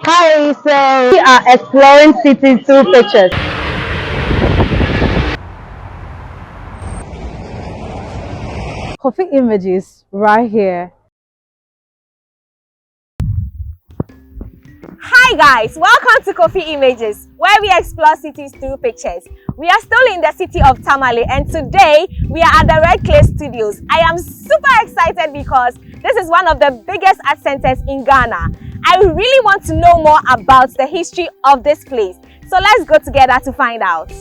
Hi, so we are exploring cities through pictures. Coffee images right here. Hi guys, welcome to Coffee Images, where we explore cities through pictures. We are still in the city of Tamale and today we are at the Red Clay Studios. I am super excited because this is one of the biggest art centers in Ghana. I really want to know more about the history of this place. So let's go together to find out.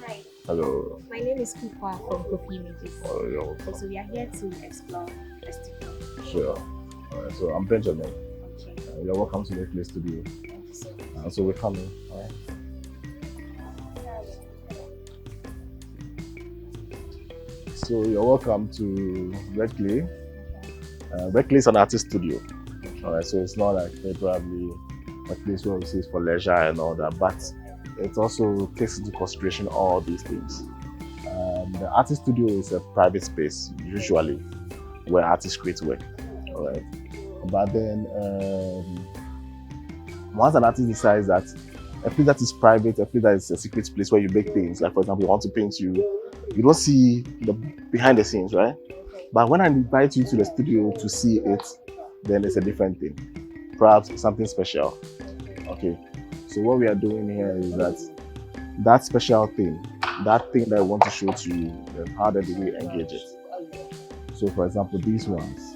Hi, Hello. my name is Kukwa from Coffee Images. Oh, you're welcome. So we are here to explore the studio. Sure. So I'm Benjamin. Okay, You're welcome to the Clay Studio. thank you so much. So we're coming. All right. So you're welcome to Red Clay. Red Clay is an artist studio. All right. So it's not like probably a place where we say it's for leisure and all that, but it also takes into consideration all these things. The artist studio is a private space, usually, where artists create work. All right. But then once an artist decides that a place that is private, a place that is a secret place where you make things, like for example, you want to paint, you don't see the behind the scenes, right? But when I invite you to the studio to see it, then it's a different thing. Perhaps something special. Okay. So what we are doing here is that special thing, that thing that I want to show to you, then how do we engage it? So for example, these ones,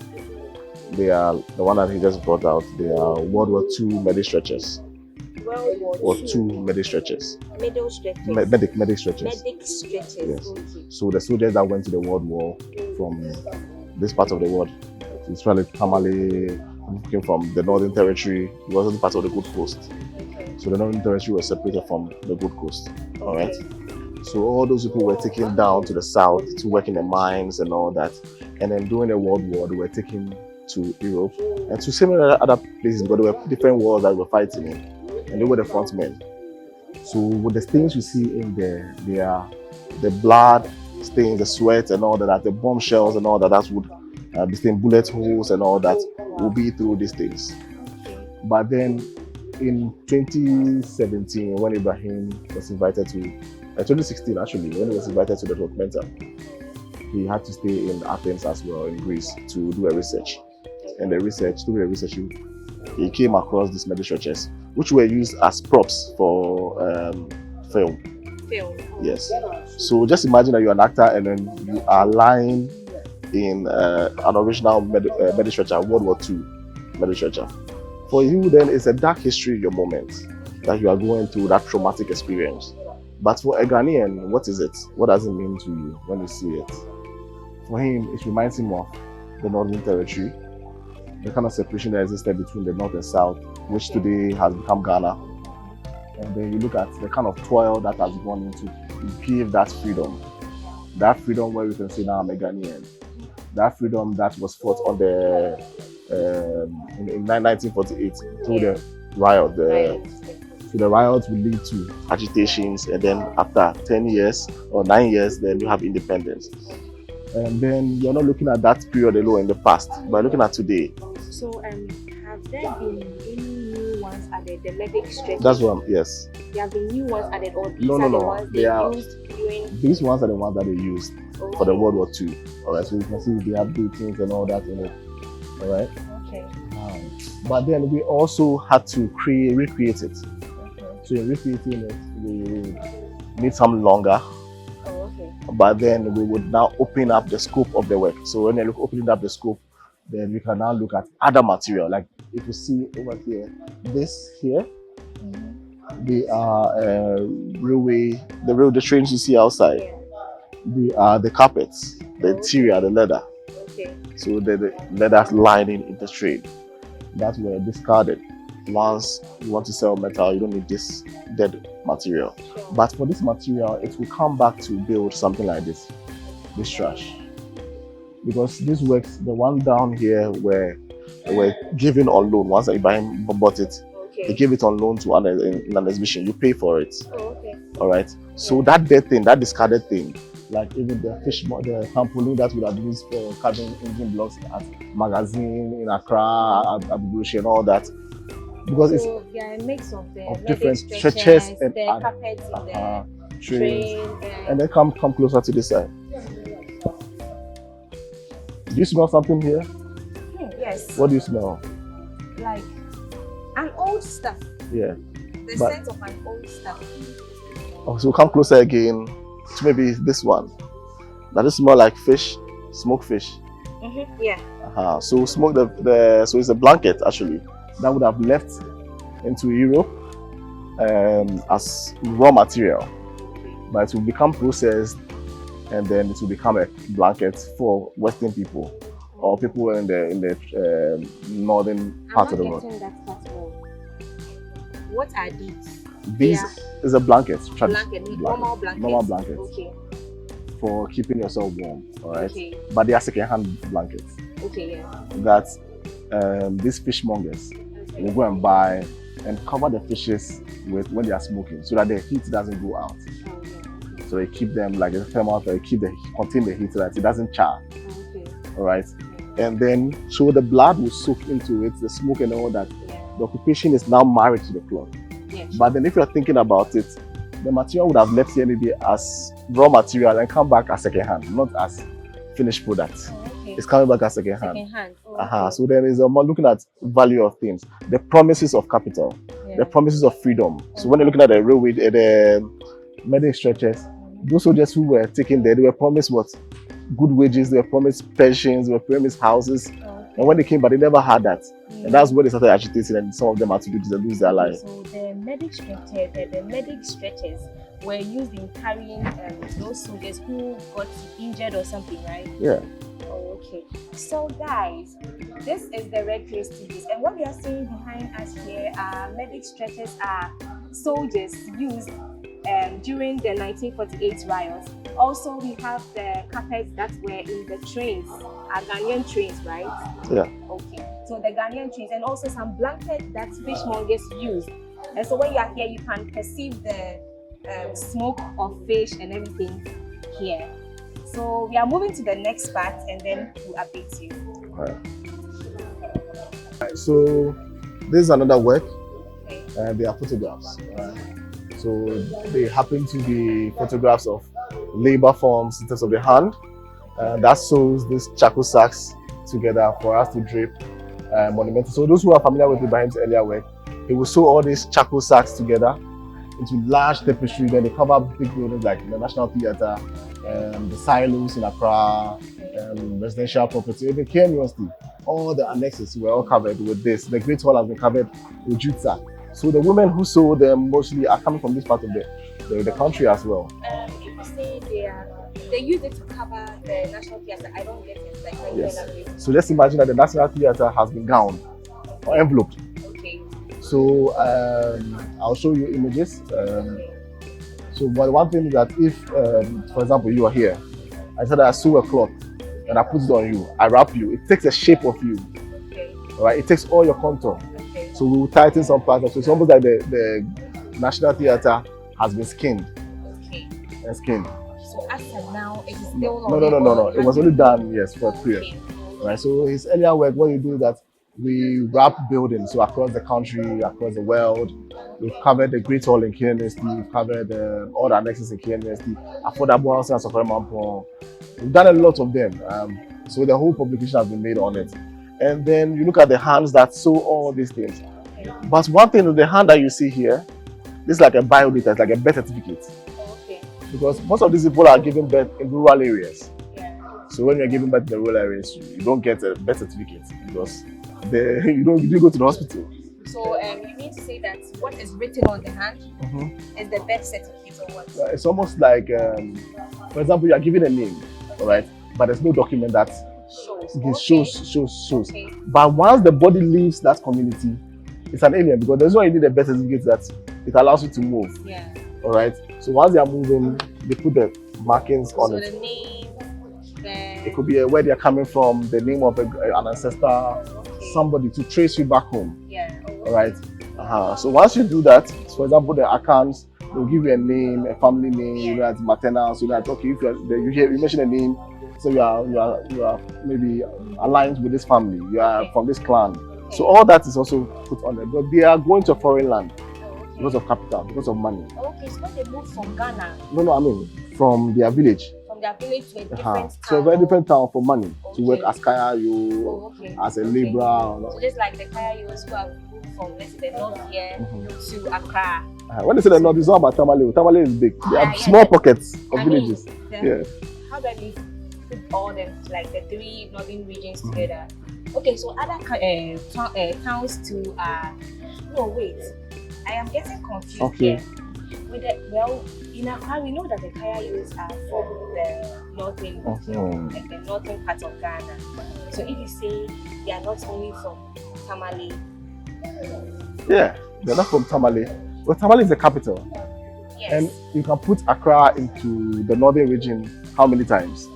they are the one that he just brought out. They are World War II medic stretchers. World Or two medic stretchers. Middle stretches. Medic stretchers. Medic stretches. Yes. Okay. So the soldiers that went to the World War from this part of the world, it's probably Tamale, came from the Northern Territory. It wasn't part of the Gold Coast. So the Northern Territory was separated from the Gold Coast. All right. So all those people were taken down to the south to work in the mines and all that. And then during the World War, they were taken to Europe and to similar other places, but there were different wars that we were fighting in, and they were the front men. So with the stains you see in there, they are the blood stains, the sweat and all that, the bombshells and all that, that would be stained, bullet holes and all that will be through these things. But then in 2017, when Ibrahim was invited to, 2016 actually, when he was invited to the documentary, he had to stay in Athens as well, in Greece, to do a research. And the research, through the research, he came across these medic stretchers, which were used as props for film. Film. Yes. So just imagine that you're an actor and then you are lying in an original medic stretcher, World War II medic stretcher. For you, then it's a dark history in your moment that you are going through that traumatic experience. But for a Ghanaian, what is it? What does it mean to you when you see it? For him, it reminds him of the Northern Territory, the kind of separation that existed between the North and South, which today has become Ghana. And then you look at the kind of toil that has gone into give that freedom where you can say, now I'm a Ghanaian. That freedom that was fought on the in 1948 through the riot. So the riots will lead to agitations, and then after 10 years or 9 years, then you have independence. And then you're not looking at that period alone in the past, but looking at today. So, have there been any new ones added? The medic stretches? That's what yes. There have been new ones added, or these No, are no, the no. ones They they are- used during... These ones are the ones that they used for the World War II. Alright, so you can see they have built-ins and all that in it. Alright. Okay. But then we also had to recreate it. Okay. So in recreating it, we need some longer. Oh, okay. But then we would now open up the scope of the work. So when you opening up the scope, then we can now look at other material. Like if you see over here, this here, they are the trains you see outside. Yeah. They are the carpets, the interior, the leather. Okay. So the leather lining in the train. That were discarded. Once you want to sell metal, you don't need this dead material. Sure. But for this material, it will come back to build something like this trash. Because this works, the one down here were given on loan. Once Ibrahim bought it, they Okay. gave it on loan to in an exhibition. You pay for it. Oh, okay. All right. So that dead thing, that discarded thing, like even the the trampoline that we have used for carving engine blocks at Magazine in Accra, at Burushi and all that. Because it's So there are a mix of the medic different stretches, stretches and the carpets in the trains. train, And then come closer to this side. Do you smell something here? yes, What do you smell? like an old stuff. Yeah. The But- scent of an old stuff. Oh, so come closer again to maybe this one. Does it smell like fish? Smoked fish. Yeah. So smoke so it's a blanket actually that would have left into Europe as raw material, but it will become processed and then it will become a blanket for Western people or people in the northern part of the world. That part well. What are these? This is a blanket, Blanket, normal blankets. normal blankets Okay. for keeping yourself warm. All right, Okay. but they are second-hand blankets Okay. Yeah. that these fishmongers will go and buy and cover the fishes with when they are smoking, so that the heat doesn't go out. Oh, yeah. So they keep them like a thermal, they contain the heat so that it doesn't char. Okay. All right, and then so the blood will soak into it, the smoke and all that. Yeah. The occupation is now married to the cloth. Yeah. But then if you're thinking about it, the material would have left here maybe as raw material and come back as second hand, not as finished product. Oh, okay. It's coming back as second hand. Second hand. Oh, okay. So there is more looking at value of things, the promises of capital, Yeah. the promises of freedom. So when you're looking at the railway, the medic stretches, those soldiers who were taken there, they were promised what? Good wages, they were promised pensions, they were promised houses. Oh, okay. And when they came, but they never had that. Yeah. And that's where they started agitating, and some of them had to lose their lives. So the medic stretches were used in carrying those soldiers who got injured or something, right? Yeah. Oh, okay. So guys, this is the Red Clay Studios, and what we are seeing behind us here are medic stretches are soldiers used during the 1948 riots. Also, we have the carpets that were in the trains, Ghanaian trains, right? Yeah. Okay. So the Ghanaian trains, and also some blankets that fishmongers use. And so when you are here, you can perceive the smoke of fish and everything here. So we are moving to the next part, and then we'll update you. Alright, so this is another work, Okay. and they are photographs. Alright. So they happen to be photographs of labor forms in terms of the hand. That sews these charcoal sacks together for us to drape monumental. So those who are familiar with Ibrahim's earlier work, he will sew all these charcoal sacks together into large tapestry. Then they cover big buildings like the National Theatre, the silos in Accra, residential property, even Care University. All the annexes were all covered with this. The Great Hall has been covered with jute sack. So the women who sew them mostly are coming from this part of the country as well. If you say they use it to cover the National Theatre, I don't get it. Like when Yes. you elaborate. So let's imagine that the National Theatre has been gowned or enveloped. Okay. So I'll show you images. So but one thing is that if, for example, you are here, I said I sew a cloth and I put it on you, I wrap you, it takes the shape of you, Okay. all right? It takes all your contour. Okay. So we will tighten some parts. So it's almost like the National Theatre has been skinned Okay. and skinned. So as of now, it is still No. It was only done, yes, for a period. Okay. Right. So his earlier work, what you do is that We wrap buildings, so across the country, across the world. We've covered the Great Hall in Kenya University, we've covered all the annexes in Kenya University, affordable housing and Safari Mampong. We've done a lot of them. So the whole publication has been made on it. And then you look at the hands that sew all these things. But one thing, the hand that you see here, this is like a biodata, it's like a birth certificate. Okay. Because most of these people are giving birth in rural areas. Yeah. So when you're giving birth in the rural areas, you don't get a birth certificate because you don't go to the hospital. So you mean to say that what is written on the hand is the birth certificate or what? It's almost like, for example, you are given a name, all right, but there's no document that shows. Okay. But once the body leaves that community, it's an alien because there's why you need a birth certificate that it allows you to move. Yeah. All right. So once they are moving, they put the markings on it. So the name, It could be where they are coming from, the name of an ancestor, somebody to trace you back home. Yeah. All right. So once you do that, for example, the accounts, they'll give you a name, a family name. You know, it's maternal. So that okay, if you mention a name, so you are maybe aligned with this family. You are from this clan. So all that is also put on there. But they are going to a foreign land because of capital, because of money. Okay, so when they moved from Ghana. No, I mean from their village. From their village to a different town. So a very different town for money to work Okay. as kaya you, as a labourer. So just like the Kayayos who have moved from let's say the north here to Accra. When they say the north, it's not about Tamale. Tamale is big. They have small pockets of villages. Yeah. How do we put all them like the three northern regions together? Okay, so other towns too are. No, wait. I am getting confused Okay. here. With the, in Accra, we know that the Kayayos are from the northern, like the northern part of Ghana. So if you say they are not only from Tamale. Yeah, they're not from Tamale. But Tamale is the capital. Yes. And you can put Accra into the northern region how many times?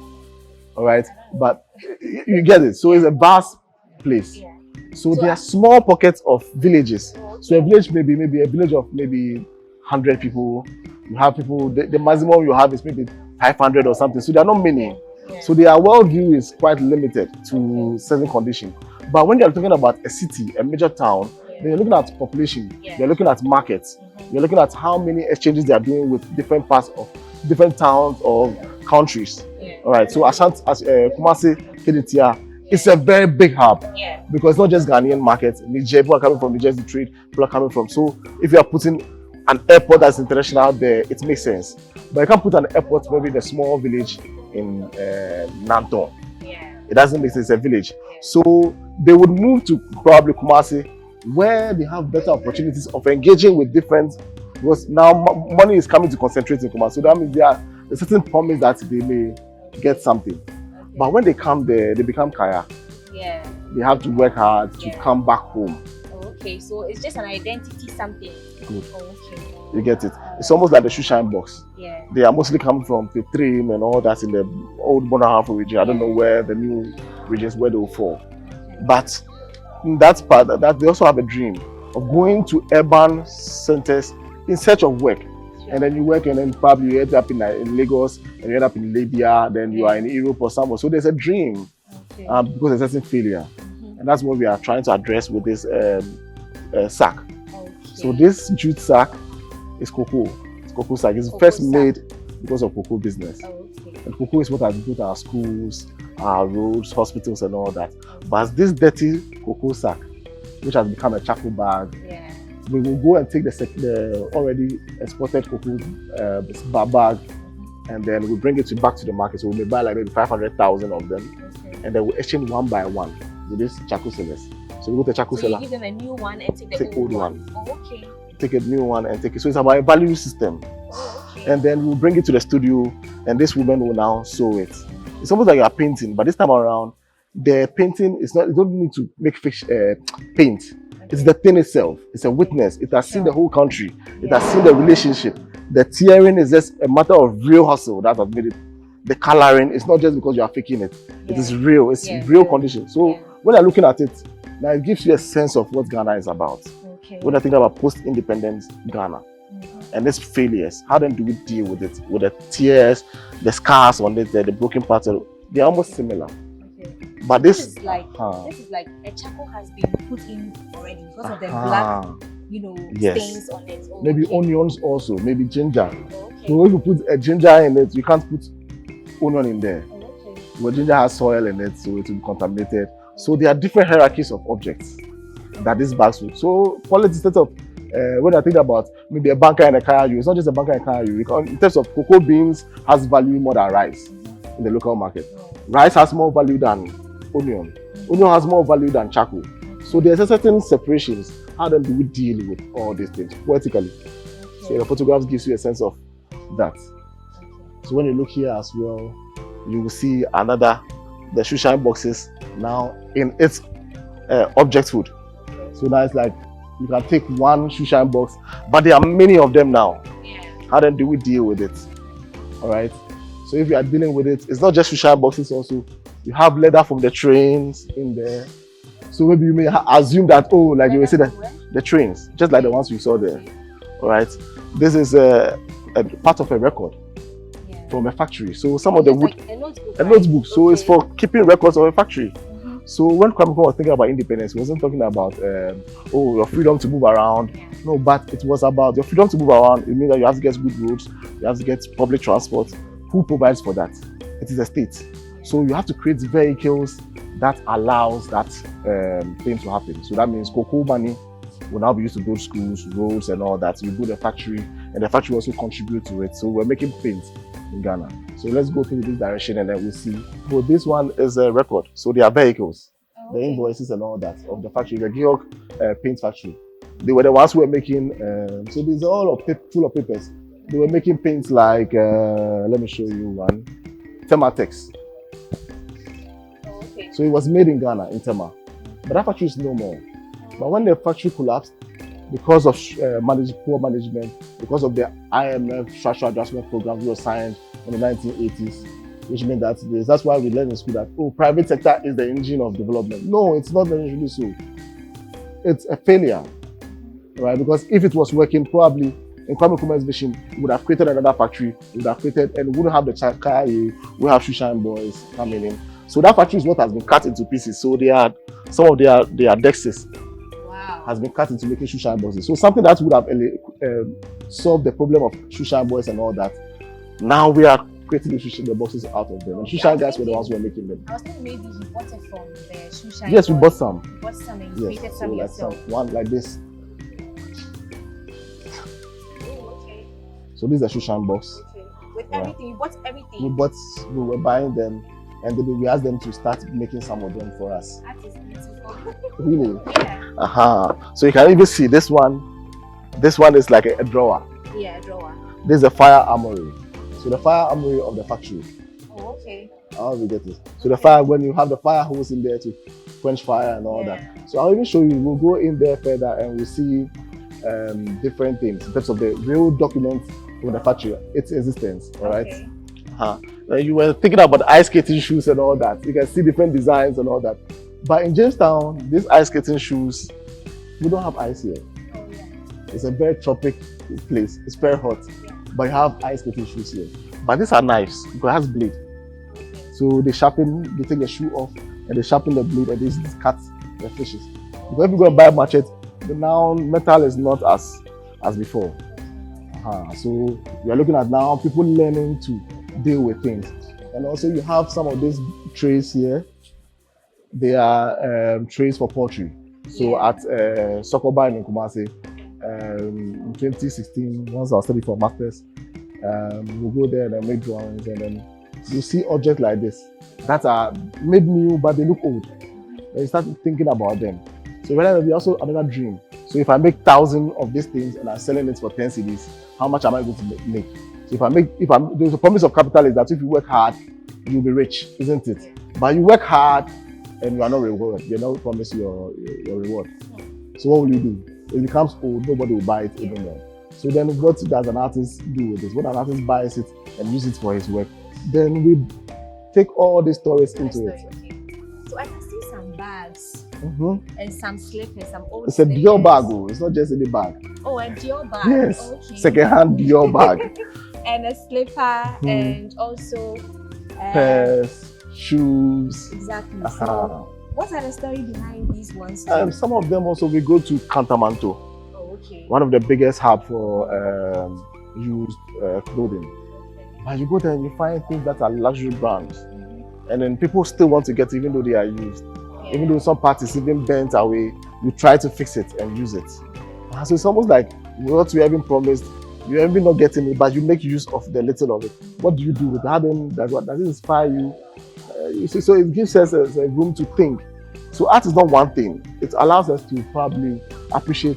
All right. But you get it. So it's a vast place. Yeah. So there are small pockets of villages. So a village maybe a village of maybe 100 people. You have people, the maximum you have is maybe 500 or something. So there are not many. Yeah. So their worldview is quite limited to certain conditions. But when you're talking about a city, a major town, then you're looking at population, you're looking at markets, you're looking at how many exchanges they are doing with different parts of different towns or countries. Yeah. All right. So Kumasi, Kedetia, it's a very big hub because it's not just Ghanaian markets. Niger, people are coming from Niger to trade, people are coming from. So if you are putting an airport that's international there, it makes sense. But you can't put an airport maybe in a small village in Nanton. It doesn't make sense, it's a village. So they would move to probably Kumasi where they have better opportunities of engaging with different, because now money is coming to concentrate in Kumasi. So that means there are a certain promise that they may get something. But when they come there, they become kaya. Yeah. They have to work hard to come back home. Okay, so it's just an identity something. Good. Okay. You get it? It's almost like the shoe shine box. Yeah. They are mostly coming from the Trim and all that's in the old Bonahafo region. I don't know where the new regions where they will fall. But in that part, that they also have a dream of going to urban centers in search of work. And then you work and then probably you end up in Lagos and you end up in Libya, then you are in Europe or somewhere. So there's a dream because there's a certain failure. And that's what we are trying to address with this sack. So this jute sack is cocoa. It's cocoa sack. It's first made because of cocoa business. And cocoa is what has built our schools, our roads, hospitals and all that. But this dirty cocoa sack, which has become a charcoal bag, we will go and take the already exported cocoa bag and then we bring it back to the market. So we may buy like maybe 500,000 of them and then we exchange one by one with this charcoal sellers. So we go to the charcoal seller. You give them a new one and take the old one. Oh, okay. Take a new one and take it. So it's about a value system. Oh, okay. And then we'll bring it to the studio and this woman will now sew it. It's almost like you are painting, but this time around, the painting is not, you don't need to make paint. It's the thing itself. It's a witness. It has seen the whole country. It has seen the relationship. The tearing is just a matter of real hustle that has made it. The coloring is not just because you are faking it. It is real. It's real condition. So when you're looking at it, now it gives you a sense of what Ghana is about. When I think about post-independence Ghana and these failures, how then do we deal with it? With the tears, the scars on it, the broken parts, they are almost similar. But This this, is like uh-huh, this is like a charcoal has been put in already because of the uh-huh, black, yes. stains on it. Oh, Maybe okay. onions also, maybe ginger. Okay. So if you put a ginger in it, you can't put onion in there. Oh, okay. But ginger has soil in it, so it will be contaminated. So there are different hierarchies of objects that these bags would. So quality setup, when I think about maybe a banker and a kayayu, it's not just a banker and a kayayu. In terms of cocoa beans, has value more than rice in the local market. Rice has more value than onion. Onion has more value than charcoal. So there's a certain separations. How then do we deal with all these things poetically? So the photographs gives you a sense of that. So when you look here as well, you will see the shoe shine boxes now in its objecthood. So now it's like you can take one shoe shine box, but there are many of them now. Yeah. How then do we deal with it? All right. So if you are dealing with it, it's not just shoe shine boxes. Also, you have leather from the trains in there. So maybe you may assume that like you will say that the trains, just like the ones you saw there. All right. This is a part of a record from a factory. So some of the wood, like a notebook. So it's for keeping records of a factory. So when Kwame Nkrumah was thinking about independence, he wasn't talking about your freedom to move around. No, but it was about your freedom to move around. It means that you have to get good roads, you have to get public transport. Who provides for that? It is the state. So you have to create vehicles that allows that thing to happen. So that means cocoa money will now be used to build schools, roads, and all that. So you build a factory, and the factory also contribute to it. So we're making paint in Ghana. So let's go through this direction and then we'll see. So this one is a record. So they are vehicles, the invoices and all that of the factory, the Georg paint factory. They were the ones who were making, so these are all full of papers. They were making paints like, let me show you one, Thermatex. So it was made in Ghana, in Tema. But that factory is no more. But when the factory collapsed, because of poor management, because of the IMF structural adjustment program we were signed in the 1980s, which meant that that's why we learned in school that private sector is the engine of development. No, it's not necessarily so. It's a failure, right? Because if it was working, probably in Kwame Nkrumah's vision, we would have created another factory, we would have created, and we wouldn't have the Chaka, we have Shushan boys coming in. So that factory is what has been cut into pieces. So they had some of their dexes has been cut into making shoe shine boxes. So something that would have solved the problem of shoe shine boys and all that. Now we are creating the boxes out of them. And shoe shine guys were the ones who were making them. I was thinking maybe he bought it from the shoe shine. Yes, we bought some. You bought some and Yes, created so some like yourself. one like this. Oh, okay. So this is a shoe shine box. Okay. With everything, you bought everything. We were buying them, and then we asked them to start making some of them for us. That is beautiful. Really? Yeah. So you can even see this one. This one is like a drawer. Yeah, drawer. This is a fire armory. So the fire armory of the factory. Oh, okay. How we get it? So the fire, when you have the fire hose in there to quench fire and all that. So I'll even show you. We'll go in there further and we'll see different things in terms of the real documents from the factory, its existence. All right. Okay. You were thinking about ice skating shoes and all that. You can see different designs and all that. But in Jamestown, these ice skating shoes, we don't have ice here. Oh, yeah. It's a very tropic place. It's very hot. But you have ice skating shoes here. But these are knives because it has blade. So they take the shoe off and they sharpen the blade and they cut the fishes. Because if you go and buy a machete, the now metal is not as before. So we are looking at now people learning to deal with things. And also you have some of these trays here. They are trays for poultry. So at Sokoba in Kumasi, in 2016, once I was studying for masters, we'll go there and make drawings, and then you see objects like this that are made new but they look old. And you start thinking about them. So there will be also another dream. So if I make 1,000 of these things and I'm selling it for 10 cedis, how much am I going to make? So there's a promise of capital is that if you work hard, you'll be rich, isn't it? But you work hard and you are not rewarded. You're not promised your reward. So what will you do? It becomes old, nobody will buy it even then. So then what does an artist do with this? When an artist buys it and uses it for his work, then we take all these stories into it. Okay. So I can see some bags and some slippers, some old It's a slippers. Dior bag, it's not just any bag. Oh, a Dior bag. Yes, Okay. second-hand Dior bag. And a slipper and also Purse, shoes. Exactly. Uh-huh. So, what are the story behind these ones? Some of them also we go to Kantamanto, Oh, okay. one of the biggest hub for used clothing. But you go there and you find things that are luxury brands, and then people still want to get it even though they are used. Even though some parts is even bent away, you try to fix it and use it. So it's almost like what you haven't promised, you haven't not getting it, but you make use of the little of it. What do you do with it? How then does it inspire you? You see, so it gives us a room to think. So art is not one thing. It allows us to probably appreciate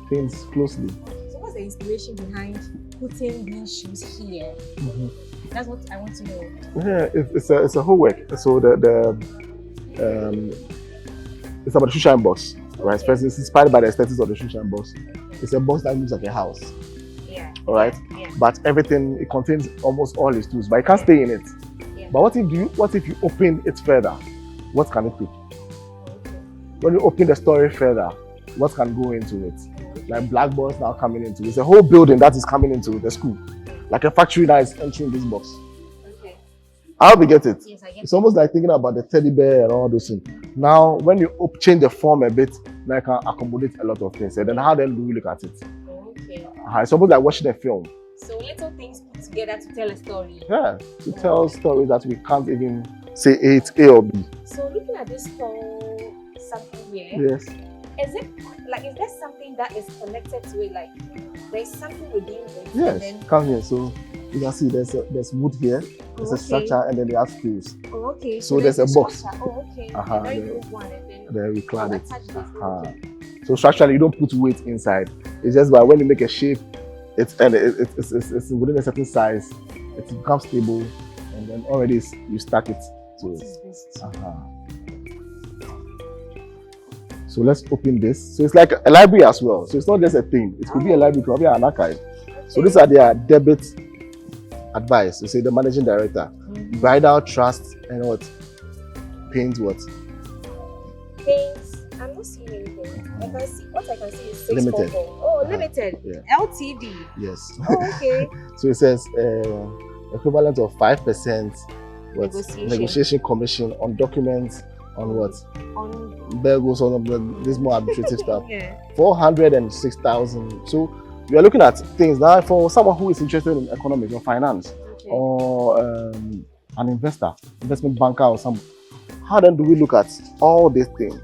things closely. So what's the inspiration behind putting these shoes here? That's what I want to know. Yeah, it's a whole work. So it's about the shoe shine box, right? First, it's inspired by the aesthetics of the shoe shine box. It's a box that looks like a house. Yeah. All right. Yeah. But everything, it contains almost all its tools, but it can't stay in it. Yeah. But what if you open it further? What can it take? When you open the story further, what can go into it? Like blackboards now coming into it. It's a whole building that is coming into the school. Like a factory that is entering this box. Okay. I hope you get it. Yes, I get It's almost like thinking about the teddy bear and all those things. Now, when you change the form a bit, now you can accommodate a lot of things. And then how then do we look at it? Okay. It's almost like watching a film. So little things put together to tell a story. Yeah, to tell stories that we can't even say it's A or B. So looking at this whole something here, Yes. is there something that is connected to it? Like there's something within it. Yes. And then, Come here. So you can see there's wood here. There's a structure, and then they have screws. oh, okay. So there's a box. structure. Oh, okay. Uh-huh, Very there- good one. And then Then we clad it. attach this. Uh-huh. Okay. So structurally, you don't put weight inside. It's just by when you make a shape, it's within a certain size. It becomes stable, and then already you stack it. So. What is this? So let's open this. So it's like a library as well. So it's not just a thing. It could be a library, it could be an archive. So these are their debit advice. You say the managing director, bridal trust and what? Paint what? Things. I'm not seeing anything. I can see what I can see is 644. Limited. Oh, limited. Yeah. LTD. Yes. Oh, okay. So it says equivalent of 5% what? Negotiation. Commission on documents on what? On There goes on this more administrative stuff. yeah. 406,000. So we are looking at things now for someone who is interested in economics or finance, Okay. or an investor, investment banker or some. How then do we look at all these things?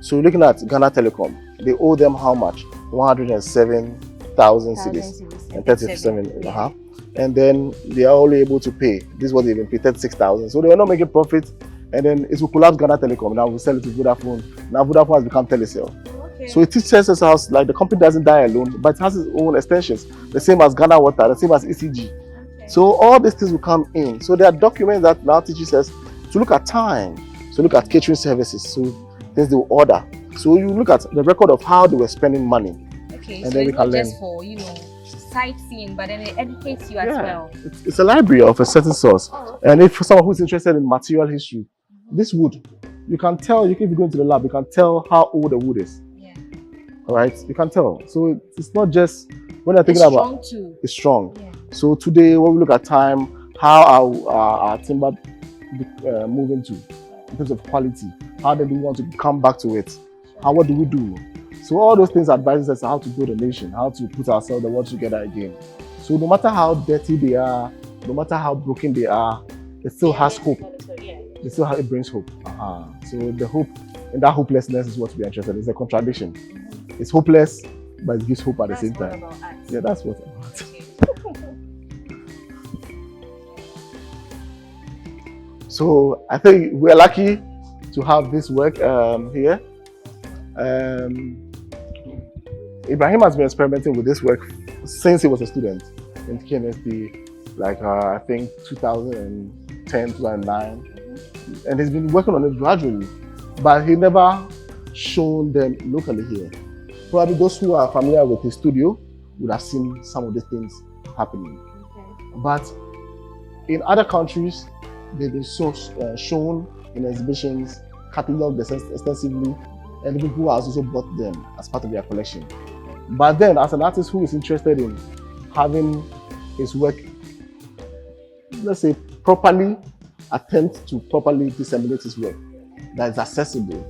So we're looking at Ghana Telecom. They owe them how much? 107,000 cedis and 37. And then they are only able to pay. This is what they've been paid, 36,000. So they were not making profit. And then it will collapse Ghana Telecom. Now we'll sell it to Vodafone. Now Vodafone has become Telecel. Okay. So it teaches us how, like, the company doesn't die alone, but it has its own extensions. The same as Ghana Water, the same as ECG. Okay. So all these things will come in. So there are documents that now teaches us to look at time, to look at catering services, so things they will order. So you look at the record of how they were spending money. Okay. and So then we it's can not learn. just for sightseeing, but then it educates you as well. It's a library of a certain source. Oh, And if someone who's interested in material history, this wood, you can tell, if you go into the lab, you can tell how old the wood is. yeah. All right, you can tell. So it's not just when you're It's thinking about strong too. it's strong. Yeah. So today, when we look at time, how our timber moving to in terms of quality, how do we want to come back to it? How what do we do? So all those things advises us how to build a nation, how to put ourselves the world together again. So no matter how dirty they are, no matter how broken they are, it still has hope. It still it brings hope. So the hope and that hopelessness is what we are interested in. It's a contradiction. It's hopeless, but it gives hope at the same time. Yeah, that's what I want. So I think we're lucky to have this work here. Ibrahim has been experimenting with this work since he was a student in KMSD, like I think 2010, 2009. And he's been working on it gradually, but he never shown them locally here. Probably those who are familiar with his studio would have seen some of these things happening. But in other countries, they've been shown in exhibitions, cataloged extensively, and people have also bought them as part of their collection. But then, as an artist who is interested in having his work, let's say, properly attempt to properly disseminate his work that is accessible,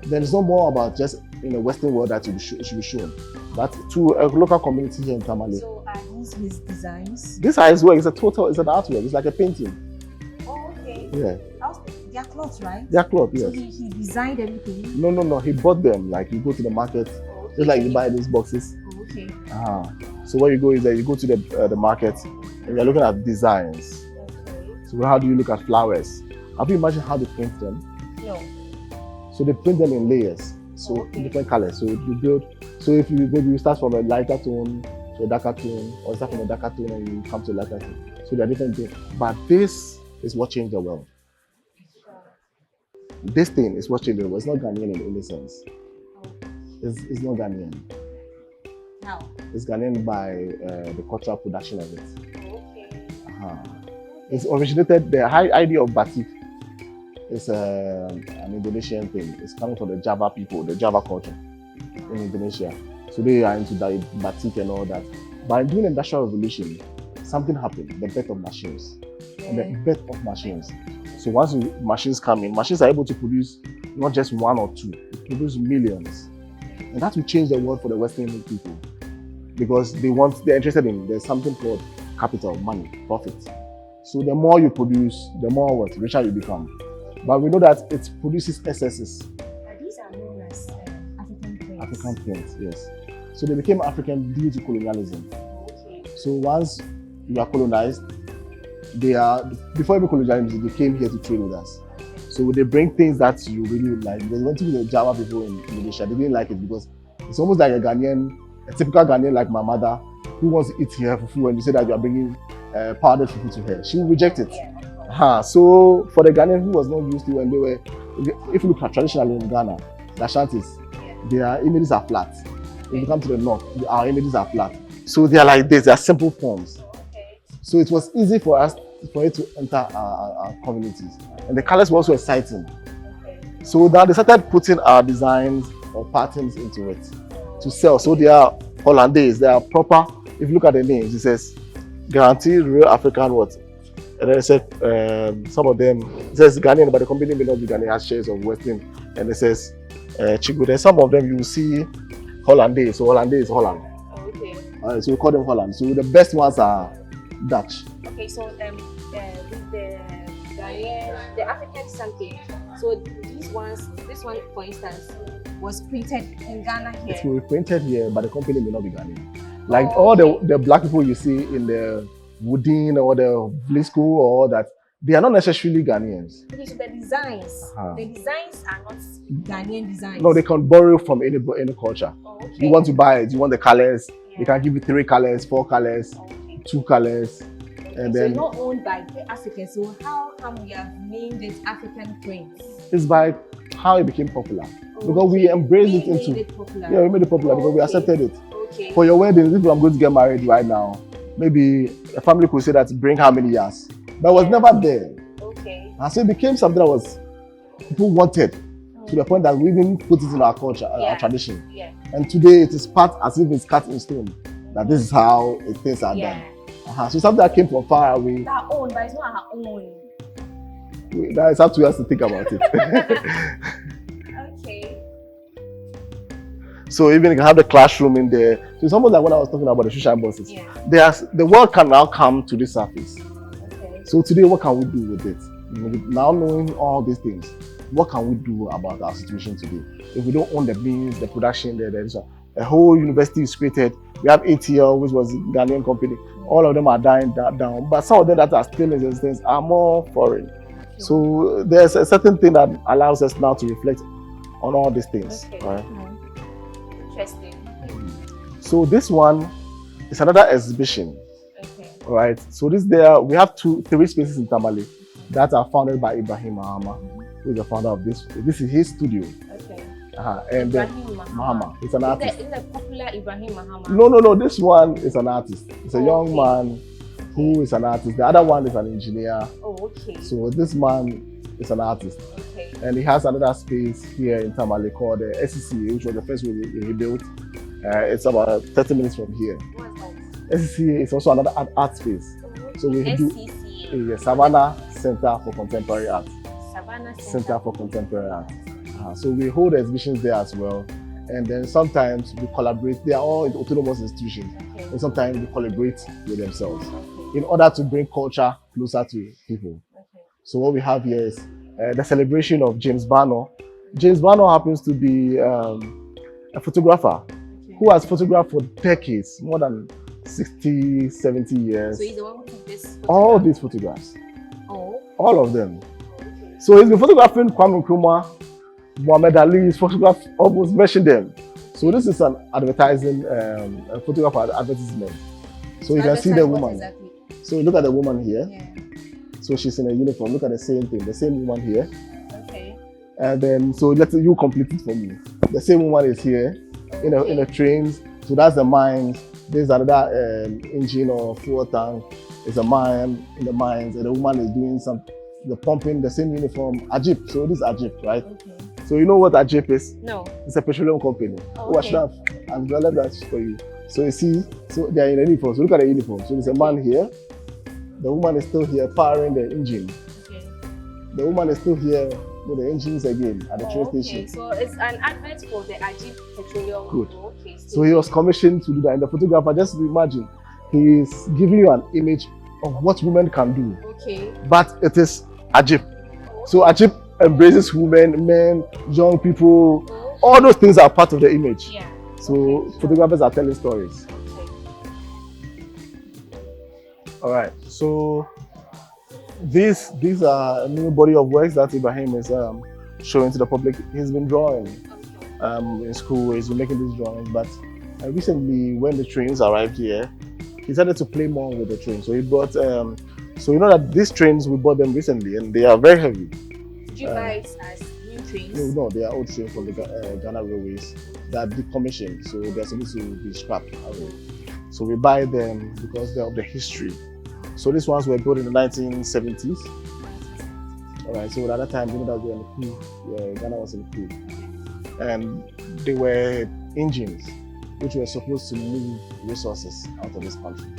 then it's not more about just in the Western world that it should be shown, but to a local community here in Tamale. So are these his designs? This is his work. It's an artwork. It's like a painting. Oh, okay. Yeah. They're clothes, right? They're cloth, yes. So he designed everything? No. He bought them. Like you go to the market, just like you buy these boxes. Oh, okay. So where you go is that you go to the market and you're looking at designs. Okay. So how do you look at flowers? Have you imagined how they print them? No. So they print them in layers, so different colors. So you build. So if you maybe you start from a lighter tone to a darker tone, or start from a darker tone and you come to a lighter tone. So there are different things. But this is what changed the world. This thing is what changed the world. It's not Ghanaian in any sense. It's not Ghanaian. How? It's Ghanaian by the cultural production of it. Okay. It's originated, the high idea of batik is an Indonesian thing. It's coming from the Java people, the Java culture in Indonesia. So they are into the batik and all that. But during the Industrial Revolution, something happened, the birth of machines. And the birth of machines. So once machines come in, machines are able to produce not just one or two, they produce millions. And that will change the world for the Western people. Because they're interested in, there's something called capital, money, profit. So the more you produce, the more richer you become. But we know that it produces excesses. These are known as African prints. African prints, yes. So they became African due to colonialism. Okay. So once you are colonized, before even colonialism, they came here to trade with us. So they bring things that you really like. Because when the Java people in Indonesia, they didn't like it because it's almost like a typical Ghanaian like my mother, who wants to eat here for food, and you say that you are bringing powdered fufu to her. She will reject it. So for the Ghanaian who was not used to, when they were, if you look at traditionally in Ghana, the Ashantis, their images are flat. If you come to the north, our images are flat. So they are like this, they are simple forms. So it was easy for it to enter our communities. And the colors were also exciting. So now they started putting our designs or patterns into it to sell. So they are Hollandaise, they are proper. If you look at the names, it says guaranteed real African what? And then it said some of them, it says Ghanaian, but the company may not be Ghanaian, has shares of Western. And it says Chigo. Then some of them you will see Hollandaise. So Hollandaise is Holland. So we call them Holland. So the best ones are Dutch. Okay, so the Ghanaian, the African something. So this one for instance, was printed in Ghana here. It will be printed here, but the company may not be Ghanaian. Like all the black people you see in the Woodin or the Blisco or all that, they are not necessarily Ghanaians. Okay, so the designs are not Ghanaian designs. No, they can borrow from any culture. Okay. You want to buy it, you want the colors, they can give you 3 colors, 4 colors, 2 colors. And then so it's not owned by the Africans. So how come we have named it African prints? It's by how it became popular. Because we embraced it into. Made it popular. Yeah, we made it popular because we accepted it. Okay. For your wedding, if I'm going to get married right now, maybe a family could say that bring how many years, but it was never there. Okay. And so it became something that was people wanted to the point that we even put it in our culture, our tradition. Yeah. And today it is part as if it's cut in stone that this is how things are done. So something that came from far away. It's our own, but it's not our own. That is up to us to think about it. Okay. So even you can have the classroom in there. So it's almost like when I was talking about the social buses. Yeah. The world can now come to the surface. Okay. So today, what can we do with it? Now knowing all these things, what can we do about our situation today? If we don't own the means, the production, a whole university is created. We have ATL, which was a Ghanaian company. All of them are dying down, but some of them that are still in existence are more foreign. So there's a certain thing that allows us now to reflect on all these things. Okay. Right? Interesting. So this one is another exhibition. Okay. Right. So we have 3 spaces in Tamale that are founded by Ibrahim Mahama, who is the founder of this. This is his studio. Okay. And Ibrahim Mahama, it's an artist. Isn't the popular Ibrahim Mahama? No. This one is an artist. It's a young man who is an artist. The other one is an engineer. Oh, okay. So this man is an artist. Okay. And he has another space here in Tamale called the SCCA, which was the first one he built. It's about 30 minutes from here. What's that? SCCA is also another art space. Oh, okay. So we do SCCA. Savannah Center for Contemporary Art. Savannah Center for Contemporary Art. So we hold exhibitions there as well. And then sometimes we collaborate. They are all autonomous institutions. Okay. And sometimes we collaborate with themselves in order to bring culture closer to people. Okay. So what we have here is the celebration of James Barnor. James Barnor happens to be a photographer who has photographed for decades, more than 60, 70 years. So he's the one who took this photograph? All these photographs. Oh. All of them. So he's been photographing Kwame Nkrumah, Muhammad Ali, he's photographed, almost mentioned them. So this is an advertising, a photograph advertisement. So you can see the woman. Exactly? So look at the woman here. Yeah. So she's in a uniform. Look at the same thing, the same woman here. Okay. And then, so you complete it for me. The same woman is here in the trains. So that's the mines. There's another engine or fuel tank. It's a mine in the mines, and the woman is doing the pumping, the same uniform. Ajip. So this is Ajip, right? Okay. So you know what Ajip is? No. It's a petroleum company. Oh, Watch that. I'm gonna let that for you. So you see, so they are in a uniform. So look at the uniform. So there's a man here. The woman is still here powering the engine. Okay. The woman is still here with the engines again at the train station. Okay, so it's an advert for the Ajip Petroleum. Good. Okay. So he was commissioned to do that. And the photographer, just imagine, he's giving you an image of what women can do. Okay. But it is Ajip. So Ajip embraces women, men, young people. All those things are part of the image. Yeah. So photographers are telling stories. Okay. All right. So these are a new body of works that Ibrahim is showing to the public. He's been drawing in school. He's been making these drawings. But recently, when the trains arrived here, he started to play more with the trains. So he brought. So you know that these trains, we bought them recently, and they are very heavy. Did you buy it as new trains? No, they are old trains from the Ghana Railways that are decommissioned, so they're supposed to be scrapped away. So we buy them because they're of the history. So these ones were built in the 1970s. All right, so at that time, you know that we were in the coup. Ghana was in the coup. And they were engines which were supposed to move resources out of this country.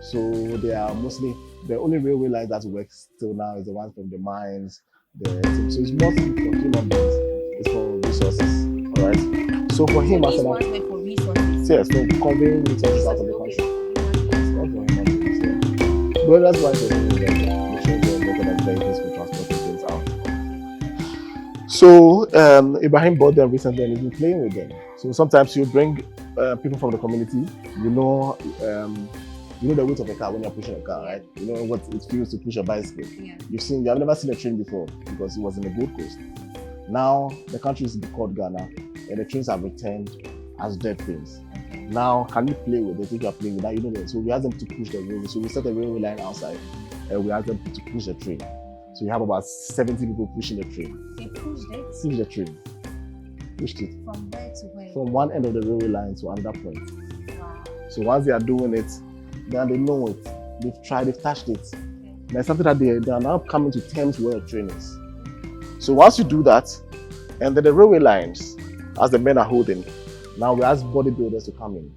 So they are mostly, the only railway lines that work still now is the ones from the mines. So it's mostly for human beings, it's for resources. All right. So for him, these ones were for resources. Yes, for conveying resources out of the country. Not for human beings, yeah. But that's why the trains were better than vehicles for transporting things out. So Ibrahim bought them recently and he's been playing with them. So sometimes you bring people from the community. You know the weight of a car when you're pushing a car, right? You know what it feels to push a bicycle. Yeah. You have never seen a train before because it was in the Gold Coast. Now the country is called Ghana, and the trains have returned as dead things. Okay. Now, can you play with it? If you are playing with that, you know that. So we ask them to push the railway. So we set a railway line outside, and we ask them to push the train. So you have about 70 people pushing the train. They pushed it? Push the train. Pushed it. From where to where? From one end of the railway line to another point. Wow. So once they are doing it, then they know it. They've tried, they've touched it. Okay. There's something that they are now coming to terms where a train is. So once you do that, and then the railway lines, as the men are holding, now we ask bodybuilders to come in,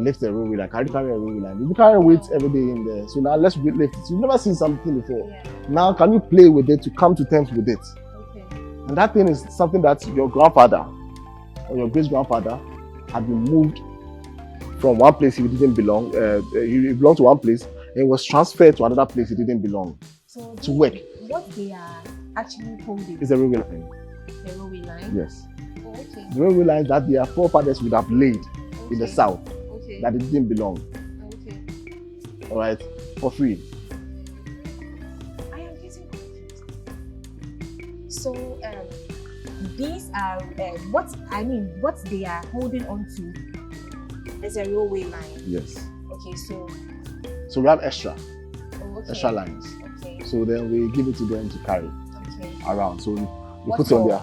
lift the railway line, carry a railway line. You carry weight every day in there. So now let's lift it. You've never seen something before. Yeah. Now can you play with it to come to terms with it? Okay. And that thing is something that your grandfather or your great-grandfather had been moved from one place he didn't belong. He belonged to one place and was transferred to another place he didn't belong So to work. what they are actually holding It's a railway line. the railway line? Yes. Oh, okay. The railway lines that their forefathers would have laid in the Okay. south Okay. that it didn't belong. Okay. All right, for free. I am getting confused. So these are what they are holding on to is a railway line. Yes. Okay, so So we have extra okay. extra lines. Okay. So then we give it to them to carry Okay. around. So we What put it on for? there.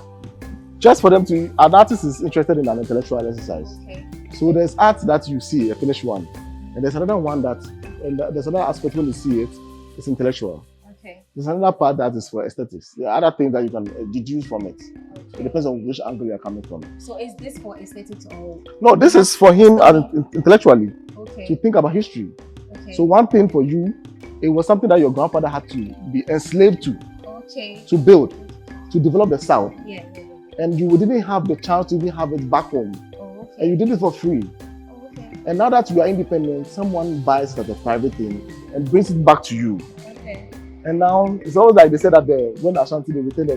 Just for them to, an artist is interested in an intellectual exercise. Okay. So there's art that you see, a finished one. And there's another one there's another aspect when you see it, it's intellectual. Okay. There's another part that is for aesthetics. There are other things that you can deduce from it. It Okay. depends on which angle you're coming from. So is this for aesthetics or No, this is for him intellectually, to okay? think about history. Okay. So one thing for you It was something that your grandfather had to be enslaved Okay. to build, to develop the South. Yeah. And you didn't have the chance to even have it back home. Oh, okay. And you did it for free. Oh, okay. And now that you are independent, someone buys it as a private thing and brings it back to you. Okay. And now it's always like they said that when Ashanti they retain the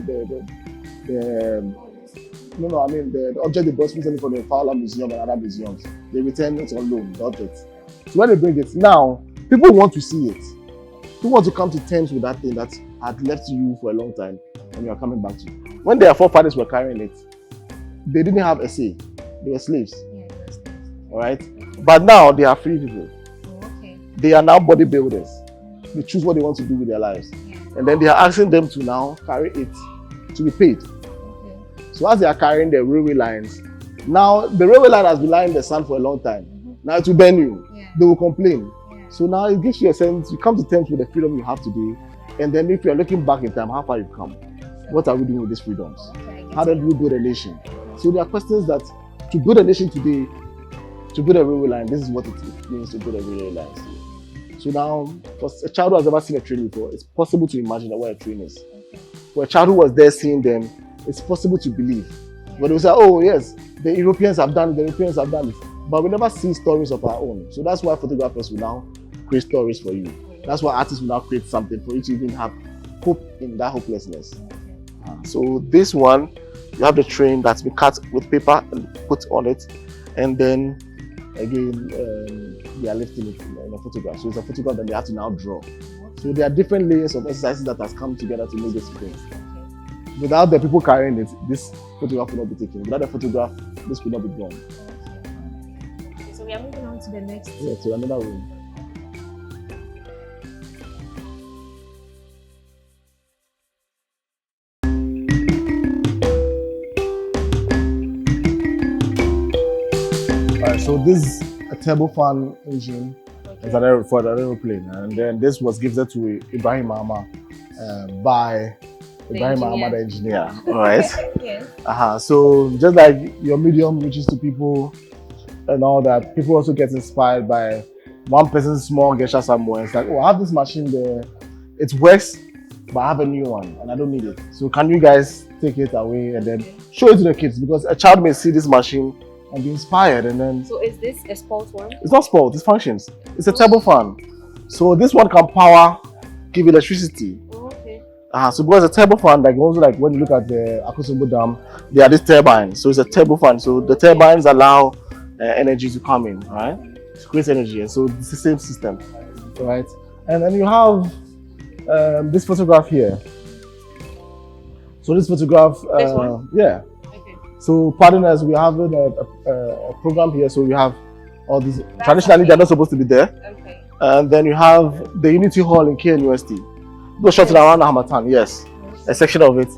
object they bought recently from the Fowler Museum and other museums, they return it on loan, the object. So when they bring it now, people want to see it. People want to come to terms with that thing that had left you for a long time and you are coming back to. When their forefathers were carrying it, they didn't have a say. They were slaves. Yeah, that's nice. All right. But now they are free people. Oh, okay. They are now bodybuilders. They choose what they want to do with their lives. Yeah. And then they are asking them to now carry it to be paid. Okay. So as they are carrying the railway lines, now the railway line has been lying in the sand for a long time. Now it will bend you. Yeah. They will complain. Yeah. So now it gives you a sense, you come to terms with the freedom you have today. And then if you are looking back in time, how far you've come. What are we doing with these freedoms? Okay, How do we build a nation? So there are questions that to build a nation today, to build a railway line, this is what it means to build a railway line. So now, for a child who has never seen a train before, it's possible to imagine what a train is. Okay. For a child who was there seeing them, it's possible to believe. But they will say, oh yes, the Europeans have done it, the Europeans have done it. But we never see stories of our own. So that's why photographers will now create stories for you. That's why artists will now create something for you to even have hope in that hopelessness. So this one, you have the train that's been cut with paper and put on it, and then again they are lifting it in a photograph. So it's a photograph that they have to now draw. So there are different layers of exercises that has come together to make this thing. Without the people carrying it, this photograph will not be taken. Without the photograph, this could not be drawn. Okay. So we are moving on to the next. Yeah, to another room. So this is a turbo fan engine. Okay. It's for an aeroplane, and then this was gifted to Ibrahim Mahama by Ibrahim Mahama, the engineer. All right. Yes. So just like your medium reaches to people and all that, people also get inspired by one person's small gesture somewhere. It's like, oh, I have this machine there. It works, but I have a new one and I don't need it. So can you guys take it away and then show it to the kids? Because a child may see this machine and be inspired, and then So is this a sports one? it's not sport, it functions. It's a turbo fan. So this one can power, give electricity. Oh, okay. So because a turbo fan, like also like when you look at the Akosombo Dam, there are these turbines. So it's a turbo fan. So the turbines allow energy to come in, right? To create energy, and so it's the same system, right? And then you have this photograph here. So this photograph, This one? yeah. Okay. So pardon us, we have a program here. So we have all these. Traditionally, they're not supposed to be there. Okay. And then you have the Unity Hall in KNUST. Those shots around Hamatan, yes, a section of it.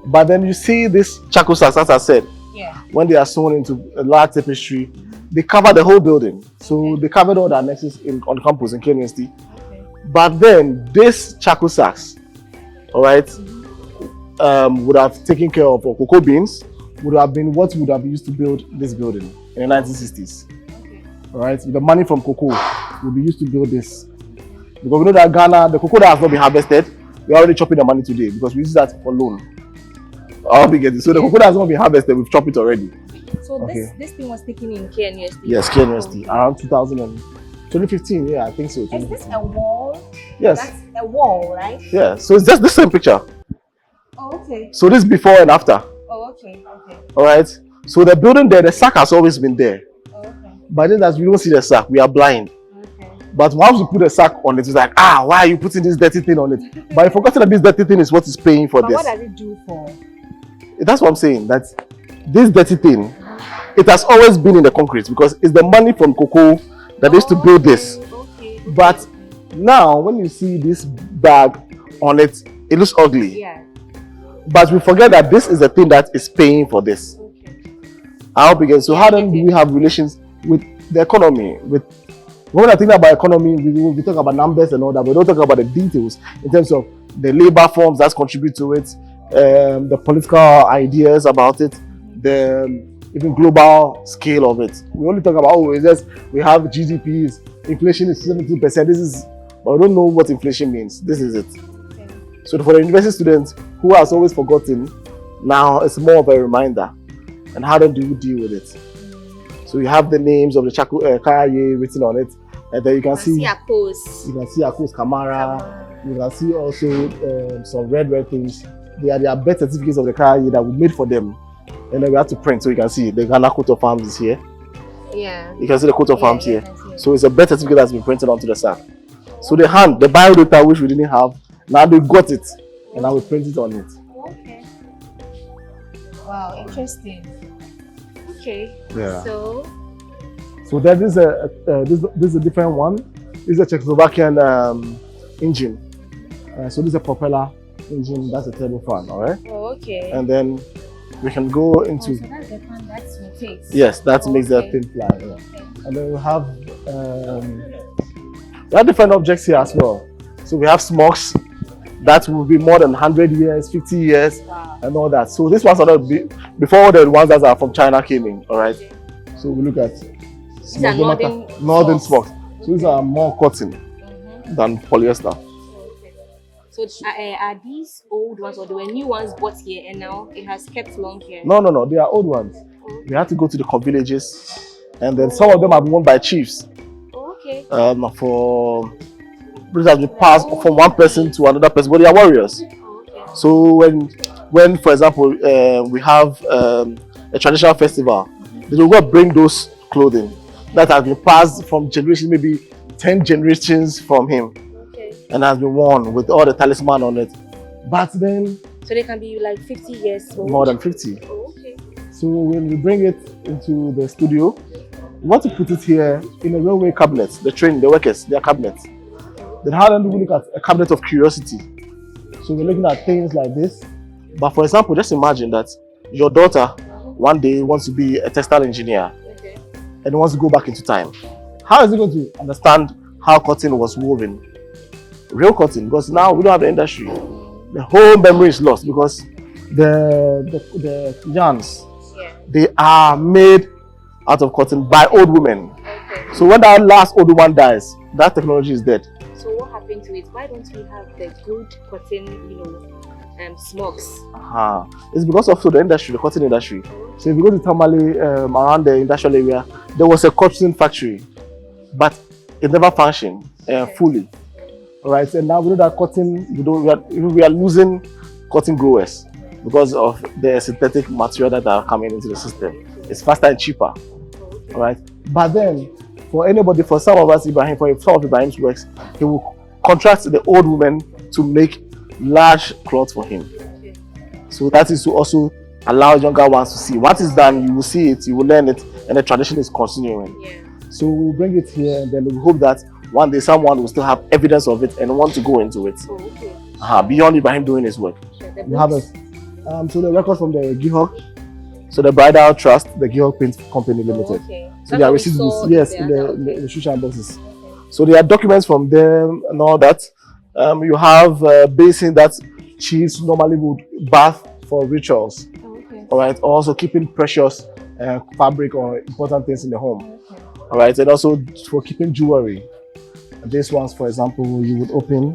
But then you see this charcoal sacks, as I said, Yeah. when they are sewn into a large tapestry, they cover the whole building. So they covered all the annexes on campus in KNUST. Okay. But then this charcoal sacks, all right, would have taken care of cocoa beans, would have been what would have been used to build this building in the 1960s. Okay. All right, the money from cocoa will be used to build this. Because we know that Ghana, the cocoa that has not been harvested, we're already chopping the money today because we use that for loan. I'll be getting. So the cocoa that has not been harvested, we've chopped it already. So Okay. this thing was taken in KNUST? Yes, KNUST, around 2015, yeah, I think so. Is this a wall? Yes, That's a wall, right? yeah. So it's just the same picture. Oh, okay. So this before and after. Oh, okay. Okay. All right. So the building there, the sack has always been there. Oh, okay. But then as we don't see the sack, we are blind. Okay. But once we put a sack on it, it's like, why are you putting this dirty thing on it? But I forgot that this dirty thing is what is paying for But this. what does it do for? That's what I'm saying. That this dirty thing, it has always been in the concrete because it's the money from cocoa that is to build this. Okay. But now, when you see this bag on it, it looks ugly. Yeah. But we forget that this is the thing that is paying for this. Okay. How begin? So how then do we have relations with the economy? When I think about economy, we talk about numbers and all that, but we don't talk about the details in terms of the labor forms that contribute to it, the political ideas about it, the even global scale of it. We only talk about it's just we have GDPs, inflation is 17%. This is, or don't know what inflation means, this is it. Okay. So for the university student who has always forgotten, now it's more of a reminder. And how do you deal with it? So you have the names of the Karaye written on it, and then you can see Akos. You can see Akos Kamara. You can see also some red things. They are birth certificates of the Karaye that we made for them, and then we have to print. So you can see the Ghana coat of arms is here. Yeah. You can see the coat of arms here. It. So it's a birth certificate that's been printed onto the sack. So the biodata which we didn't have, now they got it, and now we print it on it. Okay. Wow, interesting. Okay. Yeah. So then this is a different one. This is a Czechoslovakian engine. So this is a propeller engine. That's a turbofan. All right. Oh, okay. And then we can go into. So that's the fan that rotates. Yes, that makes the thing fly. Yeah. Okay. And then we have different objects here as well. So we have smokes that will be more than 100 years, 50 years, Wow. and all that. So these ones are not before the ones that are from China came in. All right. So we look at These are northern smokes. So these are more cotton than polyester. Okay. So are these old ones or there were new ones bought here and now it has kept long here? No, they are old ones. We have to go to the villages, and then some of them are worn by chiefs. Okay. For this has been passed from one person to another person, but they are warriors. Okay. So when for example we have a traditional festival, they will go bring those clothing that has been passed from generation, maybe 10 generations from him, Okay. and has been worn with all the talisman on it. But then So they can be like 50 years old? more than 50. Oh, okay. So when we bring it into the studio, we want to put it here in a railway cabinet. The workers, their cabinets. Then how do we look at a cabinet of curiosity? So we're looking at things like this. But for example, just imagine that your daughter one day wants to be a textile engineer Okay. and wants to go back into time. How is he going to understand how cotton was woven? Real cotton, because now we don't have the industry. The whole memory is lost because the yarns, Yeah. they are made out of cotton by old women. Okay. So when that last old woman dies, that technology is dead. So what happened to it? Why don't we have the good cotton, smokes? It's because of the industry, the cotton industry. So if you go to Tamale, around the industrial area, there was a cotton factory, but it never functioned fully. All right, and now we know that cotton, we are losing cotton growers because of the synthetic material that are coming into the system. It's faster and cheaper. All right, but then for some of us, for some of Ibrahim's works, he will contract the old women to make large cloth for him. Okay. So that is to also allow younger ones to see. What is done, you will see it, you will learn it, and the tradition is continuing. Yeah. So we'll bring it here, and then we hope that one day someone will still have evidence of it and want to go into it. Oh, okay. Beyond Ibrahim doing his work. Sure. We have a, so the records from the Gihok, so the Bridal Trust, the Gihok Paint Company Limited. Oh, okay. So they are received with, yes, in the Shushan boxes. So there are documents from them and all that. You have basin that chiefs normally would bath for rituals. Oh, okay. All right. Also keeping precious fabric or important things in the home. Okay. All right. And also for keeping jewelry. This ones, for example, you would open.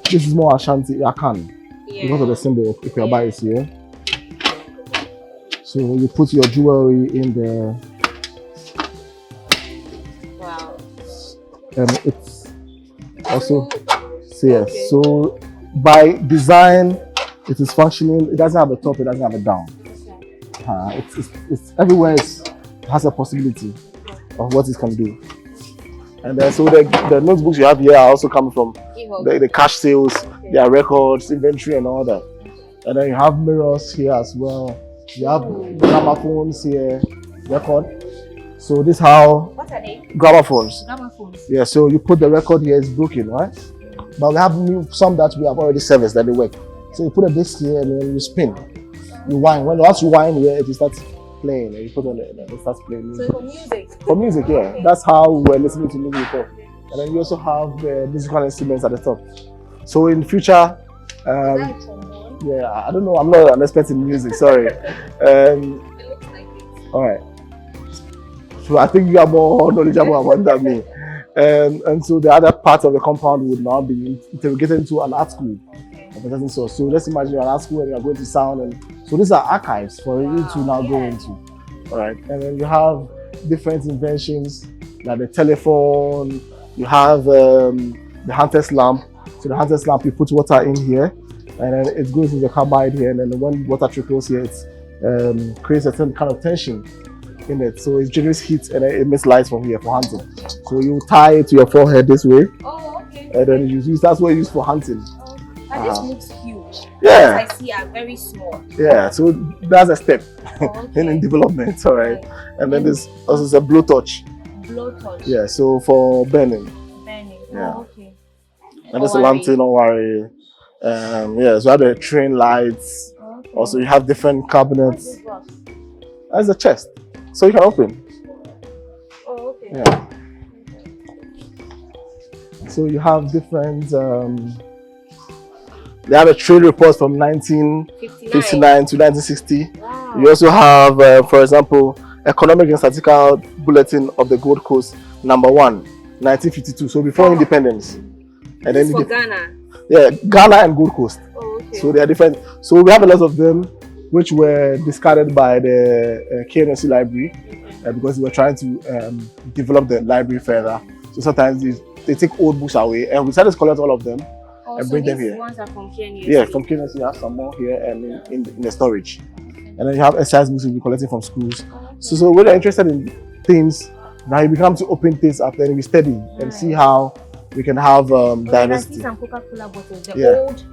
This is more Ashanti Akan because of the symbol. If your buy is here. So you put your jewelry in there. Wow. And it's also yes. Okay. So by design, it is functioning. It doesn't have a top. It doesn't have a down. Okay. It's everywhere. It has a possibility of what it can do. And then so the notebooks you have here are also coming from the cash sales, their records, inventory, and all that. And then you have mirrors here as well. You have gramophones here, record. So this how. What are they? Gramophones. Gramophones. Yeah. So you put the record here. It's broken, right? But we have some that we have already serviced that they work. So you put a disc here and then you spin. You wind. Once you wind here, it starts playing. And you put on it and it starts playing music. So for music? For music, yeah. Okay. That's how we were listening to music before. And then you also have musical instruments at the top. So in the future, yeah, I don't know. I'm not an expert in music. Sorry. It looks like it. All right. So I think you are more knowledgeable about it than me. And so the other part of the compound would now be interrogated into an art school. So let's imagine you're an art school and you're going to sound, and so these are archives for you to now go into. All right, and then you have different inventions like the telephone. You have the Hunter's lamp. So the Hunter's lamp, you put water in here, and then it goes into the carbide here, and then when water trickles here, it creates a certain kind of tension in it. So it generates heat and it emits light from here for hunting. So you tie it to your forehead this way, and then you use that's what you use for hunting. But this looks huge. Yeah. I see are very small. Yeah, so that's a step in development, all right. And then this also is a blowtorch. Blowtorch. Yeah, so for burning. Yeah. Okay. And there's a lantern, don't worry. Yeah, so you have the train lights. Okay. Also, you have different cabinets. What's this box? That's a chest, so you can open. Oh, okay. Yeah. So you have different. They have a trade report from 1959 to 1960. Wow. You also have, for example, Economic and Statistical Bulletin of the Gold Coast, #1, 1952. So before independence. And This then is for Ghana. yeah, Ghana and Gold Coast. Oh, okay. So they are different. So we have a lot of them, which were discarded by the KNC library because we were trying to develop the library further. So sometimes they take old books away, and we decided to collect all of them and bring them here. Ones are from KNUST. Yeah, from KNC, you have some more here and in the storage. And then you have exercise books you'll be collecting from schools. So when you're interested in things, now you become to open things up, then we study and see how we can have I see diversity. some Coca-Cola bottles. The Yeah. old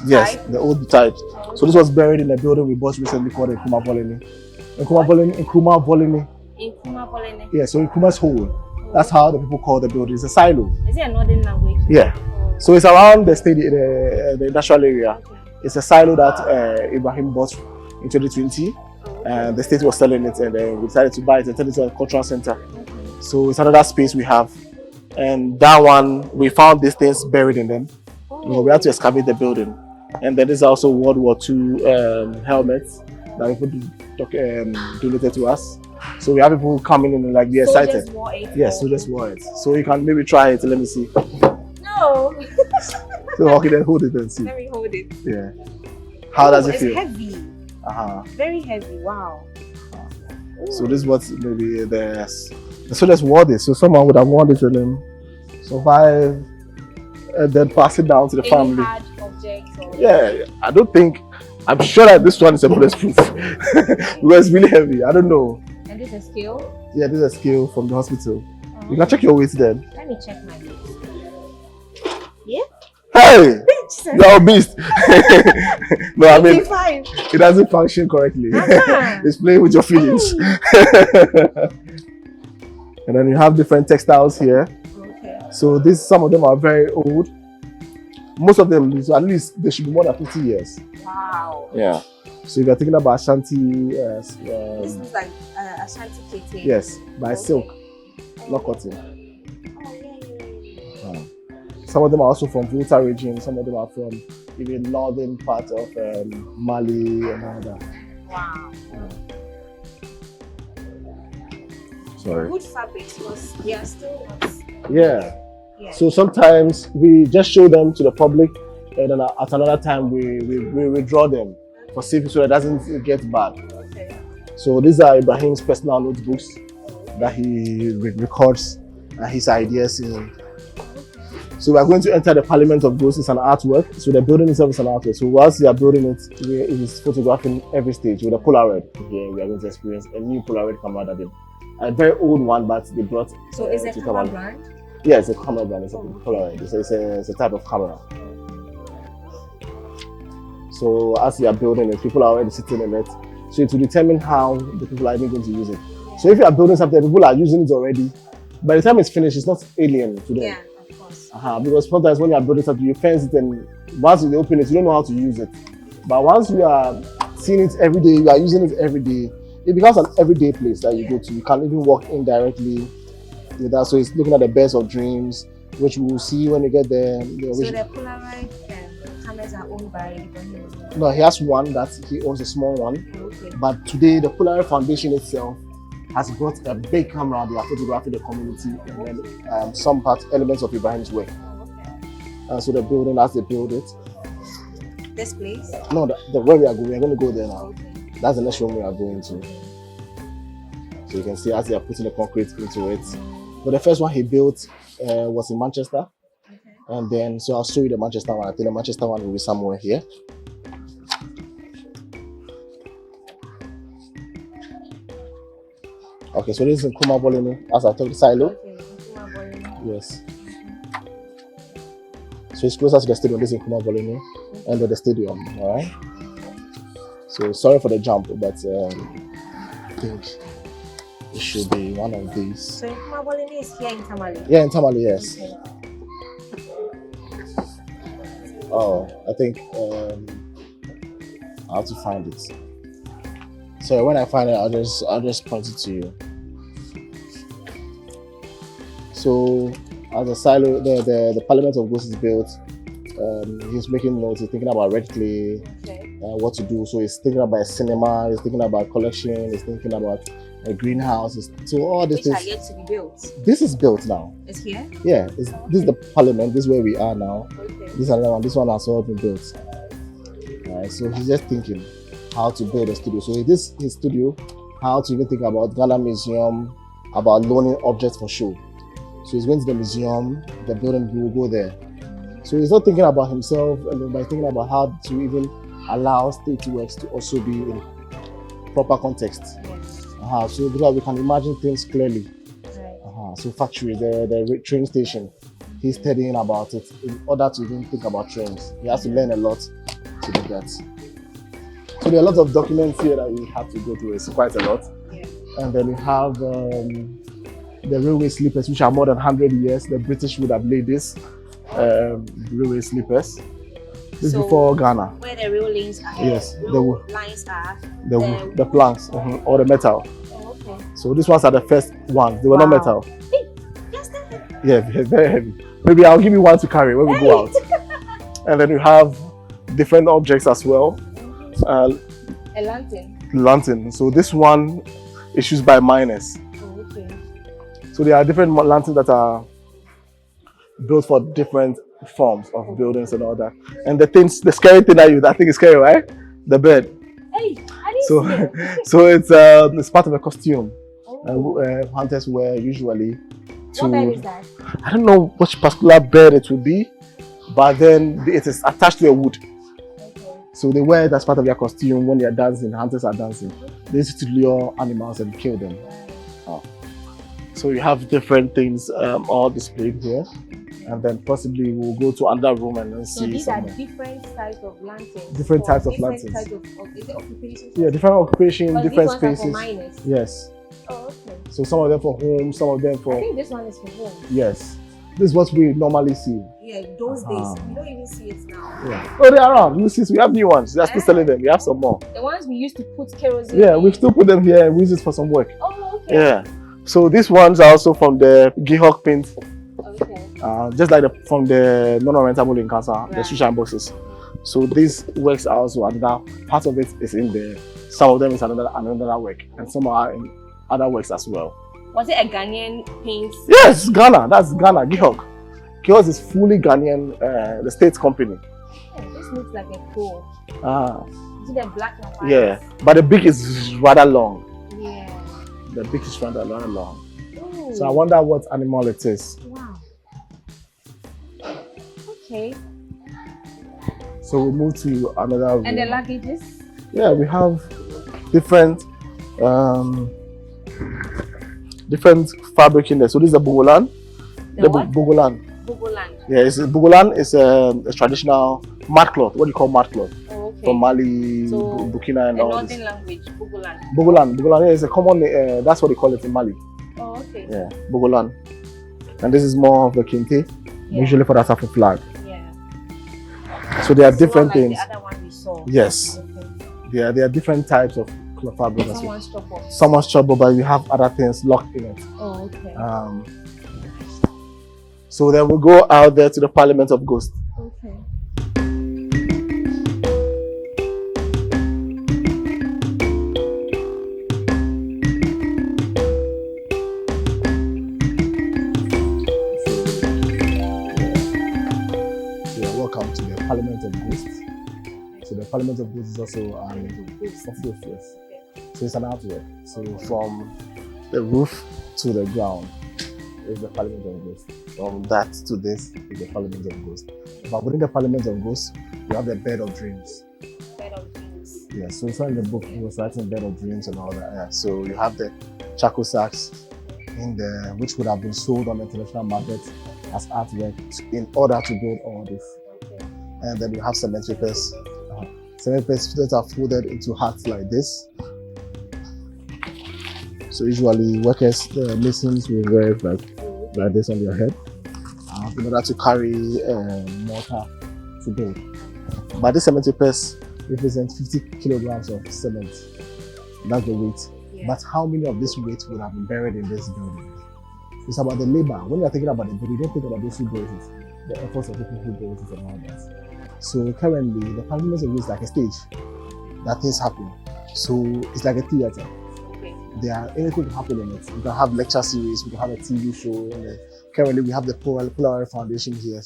Yes, type. the old type. So this was buried in a building we bought recently called Nkrumah Volini. Nkrumah Volini. in Kuma Polene. Yeah, so Nkrumah's hole. That's how the people call the building. It's a silo. Is it a northern language? Yeah. So it's around the stadium, the industrial area. Okay. It's a silo that Ibrahim bought in 2020. And the state was selling it, and we decided to buy it and turn it into a cultural center. So it's another space we have. And that one, we found these things buried in them. You know, we had to excavate the building. And then there's also World War II helmets that people donated to us. So we have people coming in and like be excited. Soldiers wore it. Yes, so just wore it. So you can maybe try it. Let me see. No. So okay, then hold it and see. Let me hold it. Yeah. How does it it's feel? heavy. Very heavy. Wow. So this is what maybe the soldiers wore this. So someone would have worn it and then survive and then pass it down to the Any family. hard objects or Yeah, I don't think. I'm sure that this one is a bulletproof because it's really heavy. I don't know. And this is a scale. Yeah, this is a scale from the hospital. You can check your weight then. Let me check my weight. Yeah. Hey, you're a beast. No, I mean 85. it doesn't function correctly. It's playing with your feelings. And then you have different textiles here. Okay. So some of them are very old. Most of them, so at least they should be more than 50 years. Wow. Yeah. So if you're thinking about Ashanti, This looks like Ashanti Kete. yes, by silk, not cotton. Oh, yeah. Some of them are also from Volta region. Some of them are from even northern part of Mali and all that. Wow. Sorry. Good fabrics because they are still not. Yeah. Yeah. So sometimes we just show them to the public, and then at another time we withdraw them for safety so that it doesn't get bad. Okay. So these are Ibrahim's personal notebooks that he records his ideas in. So we are going to enter the Parliament of Ghosts. It's an artwork. So the building itself is an artwork. So whilst they are building it, it is photographing every stage with a Polaroid. Here we are going to experience a new Polaroid camera that a very old one, but they brought. So is it to a camera Tamale. brand? Yeah, it's a camera brand. It's a Polaroid. It's a type of camera. So as you are building it, people are already sitting in it. So it will determine how the people are even going to use it. So if you are building something, people are using it already. By the time it's finished, it's not alien to them. Yeah, of course. Because sometimes when you are building something, you fence it, and once you open it, you don't know how to use it. But once you are seeing it every day, you are using it every day, it becomes an everyday place that you go to. You can even walk in directly with that. So it's looking at the best of dreams, which we will see when you get there. So the Polaroid cameras are owned by Ibrahim. No, he has one that he owns, a small one. Okay. But today, the Polaroid Foundation itself has got a big camera and they are photographing the community and then some elements of Ibrahim's work. And so the building, as they build it. This place? No, where we are going to go there now. Okay. That's the next room we are going to. So you can see as they are putting the concrete into it. But the first one he built was in Manchester. Okay. And then, so I'll show you the Manchester one. I think the Manchester one will be somewhere here. Okay, so this is in Kuma Bolini, as I told the silo. Okay, Kuma Bolini. Yes. So it's closer to the stadium. This is in Kuma Bolini, and the stadium. All right. So sorry for the jump, but I think it should be one of these. So Kuma Bolini is here in Tamale? Yeah, in Tamale, yes. Okay. Oh, I think I have to find it. So when I find it, I'll just point it to you. So as a silo, the Parliament of Ghosts is built. He's making notes. He's thinking about red clay, Okay. what to do. So he's thinking about a cinema. He's thinking about collection. He's thinking about a greenhouse. So all these Which are things. yet to be built. This is built now. It's here? Yeah, this is the Parliament. This is where we are now. Okay. This is another one. This one has all been built. Alright, so he's just thinking how to build a studio. So this his studio, how to even think about Ghana Museum, about loaning objects for show. So he's going to the museum, the building, he will go there. So he's not thinking about himself, but he's thinking about how to even allow state works to also be in proper context. Yes. So because we can imagine things clearly. Right. So factory, the train station, he's studying about it in order to even think about trains. He has to learn a lot to do that. So there are a lot of documents here that we have to go through. It's quite a lot. Yeah. And then we have the railway sleepers, which are more than 100 years. The British would have laid this railway sleepers. This is So, before Ghana. Where the rail lines are, Yes, rail lines are. The planks or the metal. Oh, okay. So these ones are the first ones. They were not Wow. metal. Hey, yes, that. Yeah, very heavy. Maybe I'll give you one to carry when we go out. And then we have different objects as well. A lantern. Lantern. So this one is used by miners. Oh, okay. So there are different lanterns that are built for different forms of buildings and all that. And the scary thing I think is scary, right? The bird. Hey, I didn't So, see it. so it's part of a costume. Oh. Hunters wear usually to. What bird is that? I don't know which particular bird it would be, but then it is attached to a wood. Okay. So they wear it as part of their costume when they are dancing. Hunters are dancing. They used to lure animals and kill them. So you have different things all displayed here, and then possibly we'll go to another room and then So see these are some. different types of lanterns. Different for types of different lanterns. Types of, is it occupations? Yeah, different occupation, But different these ones are spaces. for miners. Yes. Oh, okay. So some of them for home, some of them I for think this one is for home. yes. This is what we normally see. Yeah, those days Ah. we don't even see it now. Yeah. Oh, they're around. You see, we have new ones. They're still selling them. We have some more. The ones we used to put kerosene. Yeah, in. we still put them here and we use it for some work. Oh, okay. Yeah. So these ones are also from the Gihok paint. Okay. Just like from the non-rentable in Casa, the Right. Sushan boxes. So these works are also another part of it is in there. Some of them is another work, and some are in other works as well. Was it a Ghanaian paint? Yes, Ghana. That's Ghana. Gihok. Gihok is fully Ghanaian, the state company. Oh, this looks like a pole. Ah, Is it a black and white? yeah. But the beak is rather long. Yeah. The beak is rather long. Ooh. So I wonder what animal it is. Wow. Okay. So we'll move to another room. And the luggages? Yeah, we have different different fabric in there. So this is a Bogolan. The what? Bogolan. Bugoland. Yeah, Bogolan is a traditional mat cloth. What do you call mat cloth? Oh, okay. From Mali, So, Burkina, and a all northern this. language, Bugoland. Bogolan is a common. That's what they call it in Mali. Oh, okay. Yeah, Bogolan. And this is more of the kente, Yeah. usually for the South African flag. Yeah. So there are So different like things. The other one we saw. Yes, Okay. there are different types of cloth fabric as well. Someone's chop off. Someone's trouble, but we have other things locked in it. Oh, okay. So then we'll go out there to the Parliament of Ghosts. Okay. Parliament of Ghosts is also of Ghosts, yes. So it's an outlet. So from the roof to the ground is the Parliament of Ghosts. From that to this is the Parliament of Ghosts. But within the Parliament of Ghosts, we have the Bed of Dreams. Bed of dreams. Yeah, so it's in the book, he was writing Bed of Dreams and all that. Yeah. So you have the charcoal sacks in there, which would have been sold on the international market as artwork in order to build all this. Okay. And then you have cement papers. Cement papers that are folded into hats like this. So usually workers, the masons will wear it like this on their head in order to carry mortar to build. But this cement papers represent 50 kilograms of cement. That's the weight. Yeah. But how many of this weight would have been buried in this building? It's about the labor. When you're thinking about the building, you don't think about those who built it, the efforts of people who built it and all that. So currently, the Parliament of Ghosts is like a stage that things happen. So it's like a theater. Okay. There are anything can happen in it. We can have lecture series, we can have a TV show. Currently, we have the Polaroid Foundation here,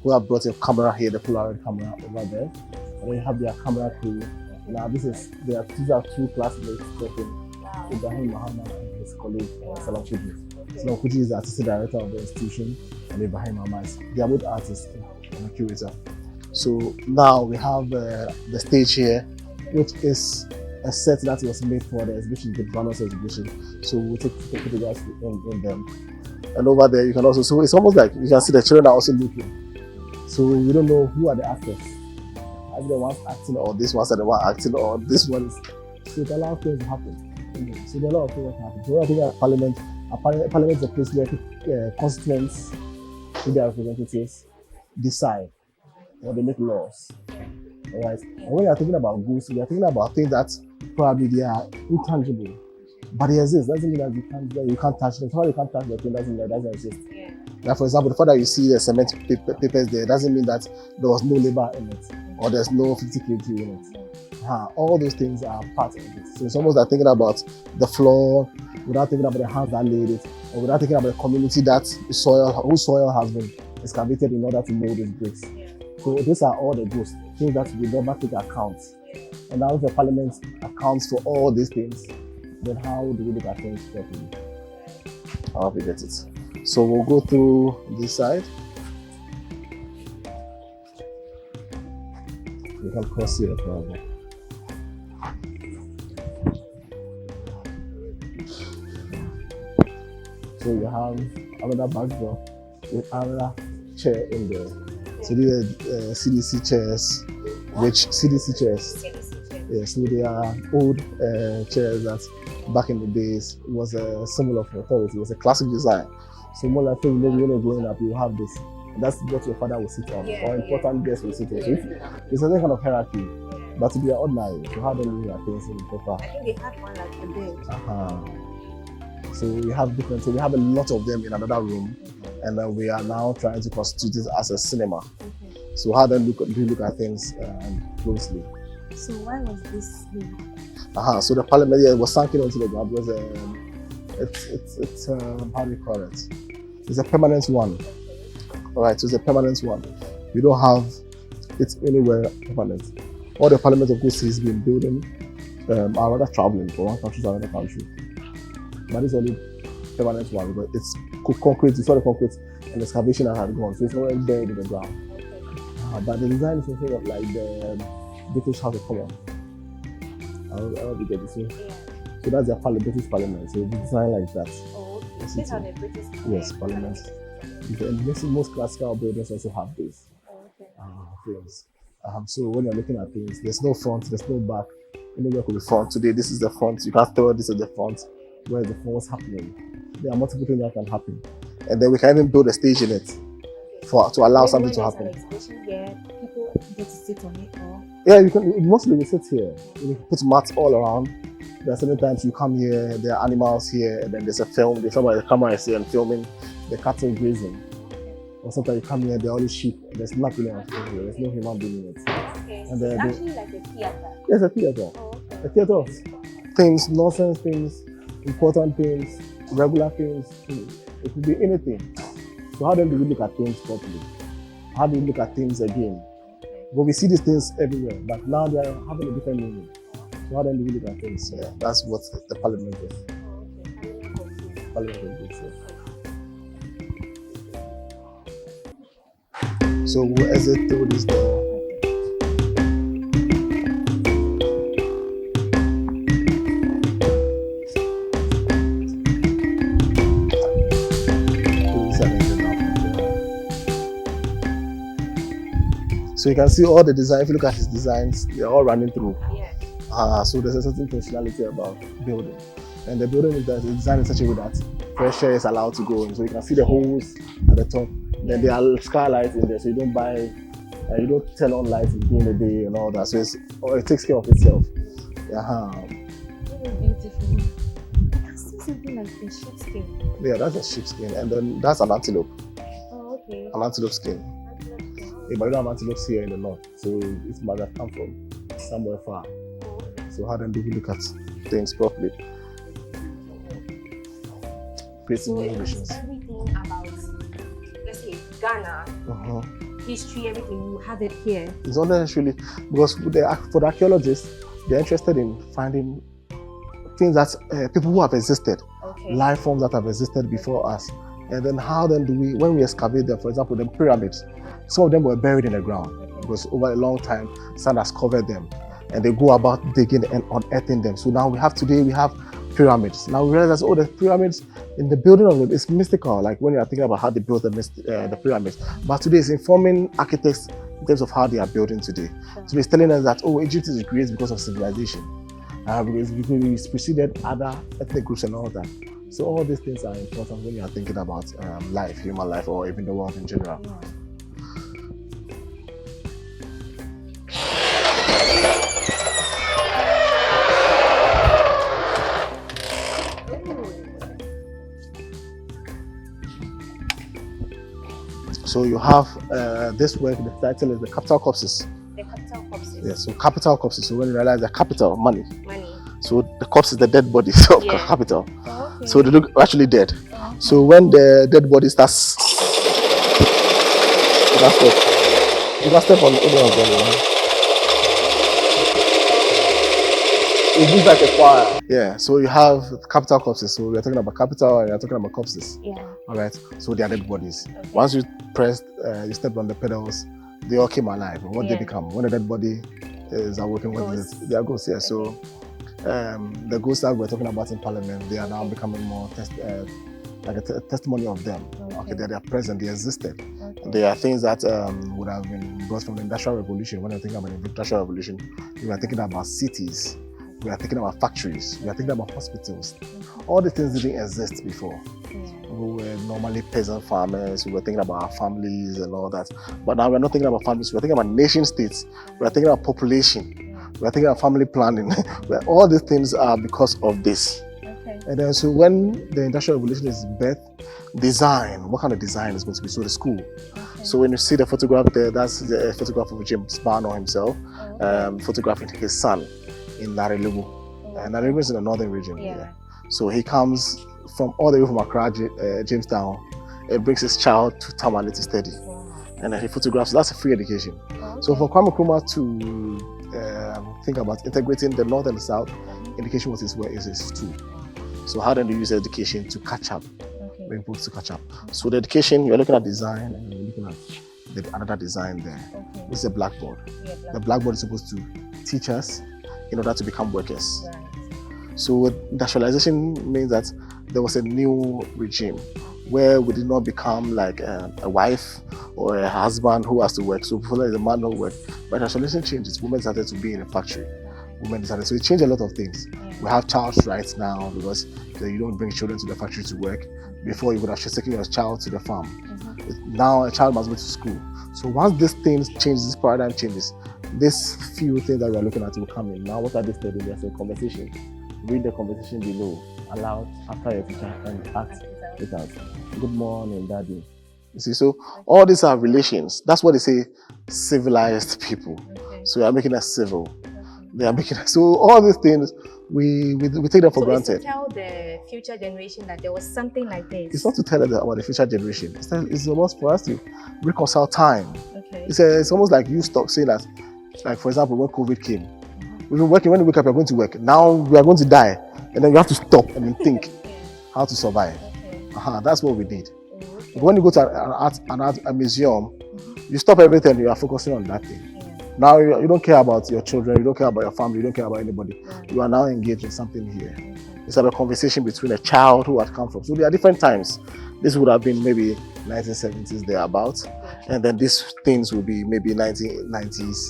who have brought a camera here, the Polaroid camera over there. And then you have their camera crew. Now these are two classmates talking. Ibrahim Muhammad and his colleague Salam Kuji. Salam Kuji is the artistic director of the institution, and Ibrahim Muhammad. They are both artists and a curator. So now we have the stage here, which is a set that was made for the exhibition, the Vanos exhibition. So we'll take photographs in them. And over there you can also, so it's almost like you can see the children are also looking. So we don't know who are the actors. Are they the ones acting, or this ones are the one acting, or this one is. So it allows things to happen. So there are a lot of things that happen. So I think at Parliament is a place where constituents, with their representatives, decide or they make laws. Alright. And when you're thinking about ghosts, you're thinking about things that probably they are intangible. But they exist. Doesn't mean that you can't touch them. So you can't touch the thing doesn't mean that doesn't exist. Yeah. Like for example, the fact that you see the cement papers there doesn't mean that there was no labor in it or there's no 50 kg in it. All those things are part of it. So it's almost like thinking about the floor without thinking about the hands that laid it, or without thinking about the community whose soil has been excavated in order to mold these bricks. Yeah. So these are all the ghosts, things that we never take account. And now if the Parliament accounts for all these things, then how do we look at things properly? I hope you get it. So we'll go through this side. You can cross here probably. So you have another backdrop with another chair in there. So these are CDC chairs, Yeah, so they are old chairs that back in the days was a symbol of authority. It was a classic design. So more like maybe when you're growing up, you have this. And that's what your father will sit on, or important guests will sit on. So it's a kind of hierarchy. But to be ordinary, to have them doing things in paper. I think they had one like a bed. So we have different, so we have a lot of them in another room, and then we are now trying to constitute this as a cinema. So how then do you look at things closely? So why was this made? So the Parliament was sunk into the ground. It's how do you call it? It's a permanent one. All right, so it's a permanent one. We don't have it anywhere permanent. All the Parliament of Ghosts has been building are rather traveling from one country to another country. But it's only permanent one because it's concrete, it's all the concrete and the excavation that had gone, so it's already buried in the ground. But the design is something of like the British House of Commons. I don't know if you get this. So that's the British Parliament, so it's designed like that. Oh, okay. These are the British Parliament. Yes, Parliament. And most classical buildings also have this. Things. So when you're looking at things, there's no front, there's no back. Anywhere could be front. Today, this is the front. You can't tell this is the front. Where is the front? What's happening? There are multiple things that can happen. And then we can even build a stage in it to allow something to happen. Here, people get to sit on it or? Yeah, you can. Mostly we sit here. You can put mats all around. There are certain times you come here, there are animals here, and then there's a film. There's somebody, the camera is here and filming the cattle grazing. Or sometimes you come here, there are only sheep. There's nothing else here. There's no human being in it. Okay. And So it's actually like a theater. Yes, a theater. Oh, okay. A theater of things, nonsense things, important things, regular things. It could be anything. So how then do we look at things properly? How do we look at things again? But we see these things everywhere, but now they are having a different meaning. So how then do we look at things? So, yeah, that's what the parliament is. Parliament is. So we'll exit through this door. So you can see all the design. If you look at his designs, they're all running through. Yeah. So there's a certain functionality about building. And the building is designed in such a way that fresh air is allowed to go in. So you can see the holes at the top. Then there are skylights in there, so you don't you don't turn on lights during the day and all that. So it takes care of itself. Beautiful. I can see something like a sheepskin. Yeah, that's a sheepskin. And then that's an antelope. Oh, okay. An antelope skin. Yeah, but you don't have antelopes here in the north. So it might have come from somewhere far. So how then do we look at things properly? So it's everything about, let's say, Ghana, history, everything, you have it here. It's not necessarily, because for the archaeologists, they're interested in finding things that people who have existed, life forms that have existed before us. And then how then do we, when we excavate them, for example, the pyramids, some of them were buried in the ground because over a long time, sand has covered them. And they go about digging and unearthing them. So now we have pyramids. Now we realize that, the pyramids, in the building of them, it's mystical, like when you are thinking about how they built the pyramids. But today it's informing architects in terms of how they are building today. So it's telling us that, Egypt is great because of civilization. Because it preceded other ethnic groups and all that. So all these things are important when you are thinking about life, human life, or even the world in general. So you have this work, the title is the capital corpses. The capital corpses. Yeah, so capital corpses. So when you realize the capital, money. Money. So the corpse is the dead body of capital. Oh, okay. So they look actually dead. So when the dead body starts, you can step on any of them. It looks like a choir. Yeah, so you have capital corpses. So we're talking about capital and you're talking about corpses. Yeah. All right. So they are dead bodies. Okay. Once you pressed, you stepped on the pedals, they all came alive. What they become? When a dead body is awoken, they are ghosts. Yeah. Okay. So the ghosts that we're talking about in Parliament, they are now becoming more like a testimony of them. Okay, they are present, they existed. Okay. They are things that would have been brought from the Industrial Revolution. When you're thinking about the Industrial Revolution, you are thinking about cities, we are thinking about factories, we are thinking about hospitals. All the things didn't exist before. We were normally peasant farmers, we were thinking about our families and all that. But now we're not thinking about families, we're thinking about nation states, we're thinking about population, we're thinking about family planning. All these things are because of this. And then so when the Industrial Revolution is birthed, design, what kind of design is going to be? So the school. So when you see the photograph there, that's the photograph of James Barnor himself, photographing his son in Narelewu. Narelewu is in the northern region. Yeah. So he comes from all the way from Accra, Jamestown, and brings his child to Tamale to study. And then he photographs. That's a free education. So for Kwame Nkrumah to think about integrating the north and the south, education was his tool. So how then do you use education to catch up? Bring people to catch up. So the education, you're looking at design and you're looking at another design there. This is a blackboard. The blackboard is supposed to teach us in order to become workers. So industrialization means that there was a new regime where we did not become like a wife or a husband who has to work. So before there is a man who works. But industrialization changes. Women started to be in a factory. So it changed a lot of things. We have child's rights now because you don't bring children to the factory to work. Before you would have taken your child to the farm. Now a child must go to school. So once these things change, this paradigm changes, these few things that we are looking at will come in. Now what are they studying? There's a conversation. Read the conversation below, aloud, after your teacher, and ask it out. Good morning, Daddy. You see, so all these are relations. That's what they say, civilized people. So we are making us civil. They are making us, so all these things, we take them for granted. It's to tell the future generation that there was something like this. It's not to tell them about the future generation. It's about for us to reconcile time. Okay. It's almost like you stop saying that, like for example, when COVID came, we've been working, when you wake up, you're going to work. Now we are going to die. And then you have to stop and then think how to survive. Okay. That's what we did. Okay. But when you go to a museum, you stop everything, you are focusing on that thing. Yeah. Now you don't care about your children, you don't care about your family, you don't care about anybody. Yeah. You are now engaged in something here. It's like a conversation between a child who has come from. So there are different times. This would have been maybe 1970s thereabouts, and then these things will be maybe 1990s.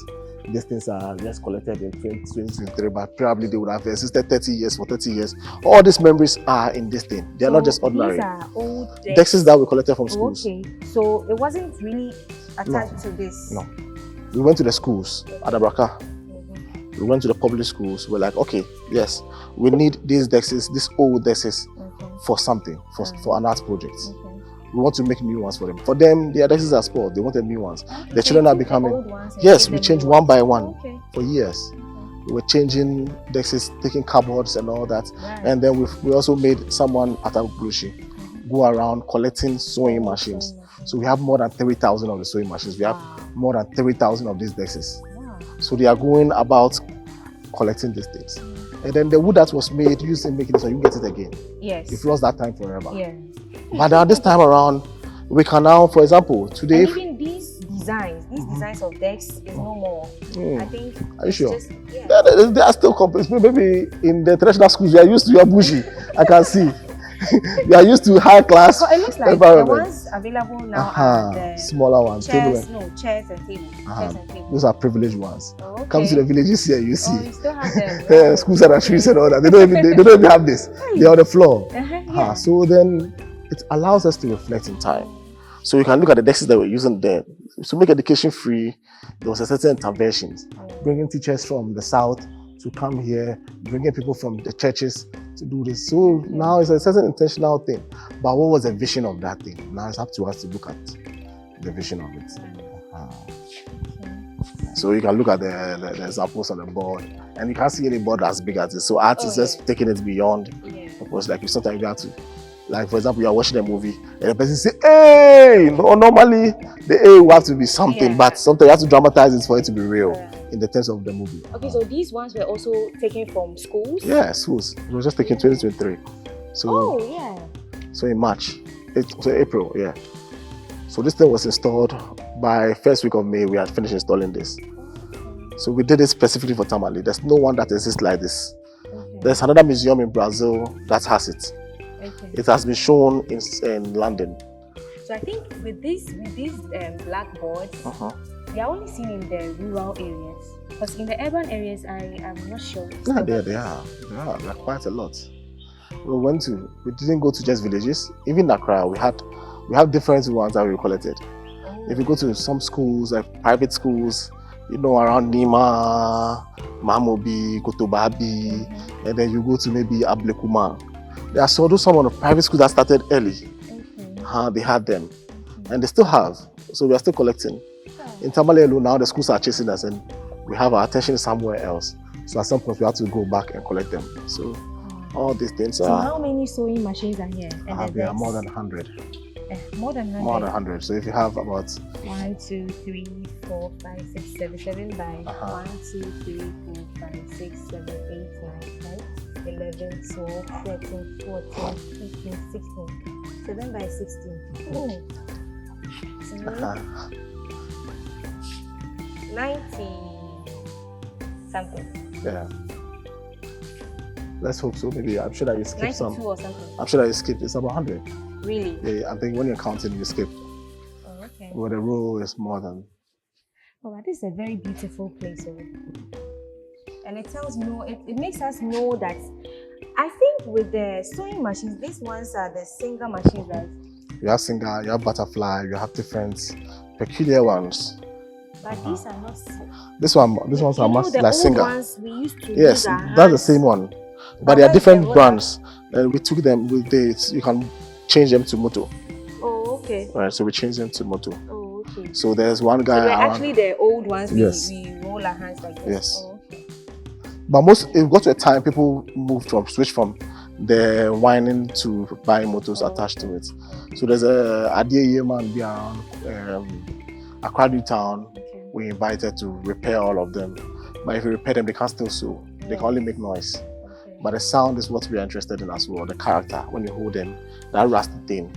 These things are just collected in 2023, but probably they would have existed 30 years. For 30 years, all these memories are in this thing. They are not just ordinary. These are old Dexes that we collected from schools. Okay, so it wasn't really attached to this. No. We went to the schools at Abraka. Mhm. We went to the public schools. We're like, okay, yes, we need these dexes, these old dexes, Okay. for something, for an art project. Okay. We want to make new ones for them. For them, their dexes are spoiled. They wanted new ones. The children are Take the becoming. old ones and Yes, give we them changed new one ones. by one Okay. for years. We were changing dexes, taking cupboards and all that. Right. And then we also made someone at Agbushi go around collecting sewing machines. So we have more than 3,000 of the sewing machines. We have more than 3,000 of these dexes. Wow. So they are going about collecting these things. And then the wood that was made, using making it, so you get it again. Yes. You've lost that time forever. Yeah. But now this time around, we can now, for example, today. And even these designs of decks is no more. I think. Are you it's sure? just- yeah. They are still complex. Maybe in the traditional schools, we are used to your bushy. I can see. We are used to high class So it looks like the environment. ones available now are the Smaller ones. chairs, Table. chairs and tables. Chairs and tables. Those are privileged ones. Oh, okay. Come to the villages here, you Oh, see. you still have them. Schools and trees and all that. They don't even have this. They're on the floor. Yeah. So then it allows us to reflect in time. So you can look at the dexes that we're using there. To make education free, there was a certain interventions. Bringing teachers from the south to come here, bringing people from the churches to do this. So now it's a certain intentional thing. But what was the vision of that thing? Now it's up to us to look at the vision of it. So you can look at the examples on the board, and you can't see any board as big as this. So art is just taking it beyond. Yeah. Of course, like you sometimes you have to, like for example, you are watching a movie and the person say, "Hey!" Normally the "hey" will have to be something, Yeah. but sometimes you have to dramatize it for it to be real in the terms of the movie. Okay, so these ones were also taken from schools? Yeah, schools. It was just taken 2023. So Oh, yeah. so in March, so April, yeah. So this thing was installed by first week of May. We had finished installing this. So we did it specifically for Tamale. There's no one that exists like this. Okay. There's another museum in Brazil that has it. Okay. It has been shown in London. So I think with these blackboards, they are only seen in the rural areas. Because in the urban areas, I am not sure. Yeah, they are quite a lot. We didn't go to just villages. Even in Accra, we have different ones that we collected. If you go to some schools, like private schools, around Nima, Mamobi, Kotobabi, and then you go to maybe Ablekuma. There are some of the private schools that started early. They had them, and they still have. So we are still collecting. In Tamale alone, now the schools are chasing us, and we have our attention somewhere else. So at some point, we have to go back and collect them. So all these things So are. how many sewing machines are here? And There are more than 100. More than 100? More than 100. So if you have about 1, 2, 3, 4, 5, 6, 7, 7 by 1, 2, 3, 4, 5, 6, 7, 8, 9, 10, 11, 12, 13, 14, 15, 16. 7 by 16. Oh. So 90 something. Yeah. Let's hope so. Maybe I'm sure that you skipped 92 some. or something. I'm sure that you skipped. It's about 100. Really? Yeah, I think when you're counting, you skip. Oh, okay. Well, the row is more than. Oh, but this is a very beautiful place. And it tells it makes us know that I think with the sewing machines, these ones are the Singer machines, right? You have Singer, you have Butterfly, you have different peculiar ones. But these are not. These ones are much the like old Singer. ones we used to Yes, use our that's the hands. same one. But But they are where's different the brands. And we took them with dates. You can change them to Moto. Oh, okay. Right, so we changed them to Moto. Oh, okay. So there's one So guy. they're around- actually the old ones. Yes. We roll our hands like this. Yes. Oh, okay. But it got to a time people switch from the whining to buying motors attached to it. So there's a Adie man be around Accra New Town, we invited to repair all of them. But if you repair them, they can't still sew. They can only make noise. But the sound is what we are interested in as well, the character. When you hold them, that rusty thing.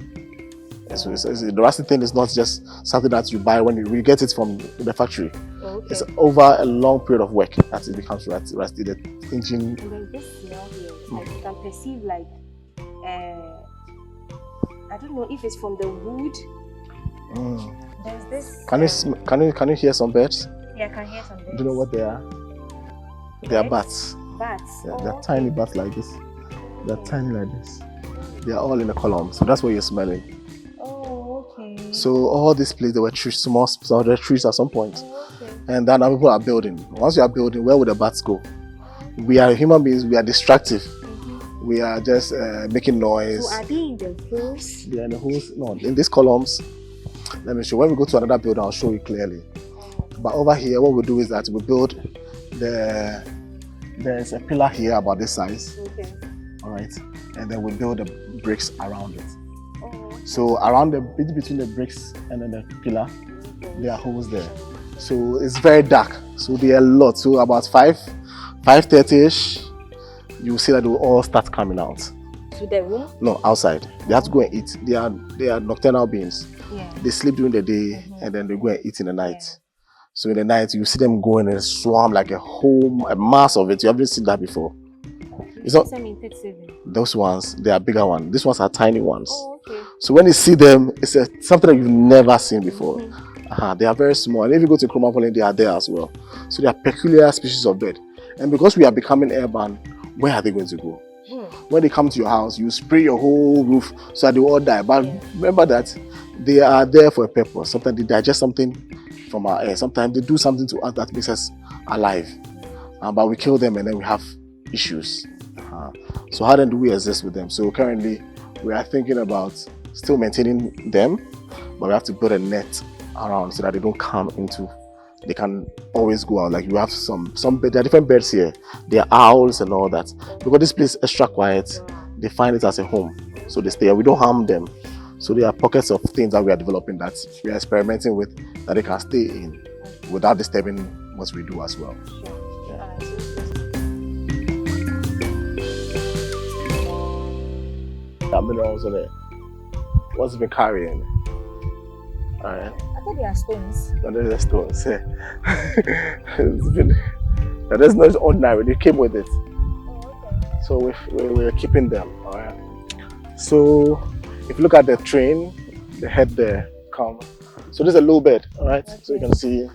So the rusty thing is not just something that you buy when you get it from the factory. It's over a long period of work that it becomes rusty. The engine. And then this smell here, I can perceive like, I don't know if it's from the wood. There's this. Can you hear some birds? Yeah, I can hear some birds. Do you know what they are? They are bats. Bats. Yeah, they're tiny bats like this. They're tiny like this. They are all in a column, so that's what you're smelling. Oh, okay. So all these places, there were trees, small trees at some point. Okay. And then now people are building. Once you are building, where would the bats go? We are human beings, we are destructive. We are just making noise. So are they in the holes? They are in the holes. No, in these columns. Let me show. When we go to another building, I'll show you clearly. But over here, what we do is that we build there's a pillar here about this size. Okay. All right. And then we build the bricks around it. Oh. So around the bit between the bricks and then the pillar, there are holes there. So it's very dark. So there are a lot. So about 5:30ish, you will see that they will all start coming out. To the room? No, outside. They have to go and eat. They are nocturnal beings. Yeah. They sleep during the day and then they go and eat in the night. Yeah. So in the night, you see them going and swarm like a mass of it. You haven't seen that before. It's not those ones. They are bigger ones. These ones are tiny ones. Oh, okay. So when you see them, it's something that you've never seen before. They are very small. And if you go to Chromopolis, they are there as well. So they are peculiar species of bird. And because we are becoming airborne, where are they going to go? When they come to your house, you spray your whole roof so that they all die. But remember that they are there for a purpose. Sometimes they digest something from our air. Sometimes they do something to us that makes us alive. But we kill them and then we have issues. So how then do we exist with them? So currently we are thinking about still maintaining them, but we have to build a net around so that they don't come into. They can always go out. Like you have some there are different birds here. There are owls and all that. Because this place is extra quiet, they find it as a home. So they stay here. We don't harm them. So there are pockets of things that we are developing that we are experimenting with that they can stay in without disturbing what we do as well. Yeah. That minerals in it. What's it been carrying? Alright. I thought they are stones. No, they're stones. Yeah. There's no ordinary. They came with it. Oh, okay. So we're keeping them. Alright. So if you look at the train, the head there, come. So this is a low bed. Alright. Okay. So you can see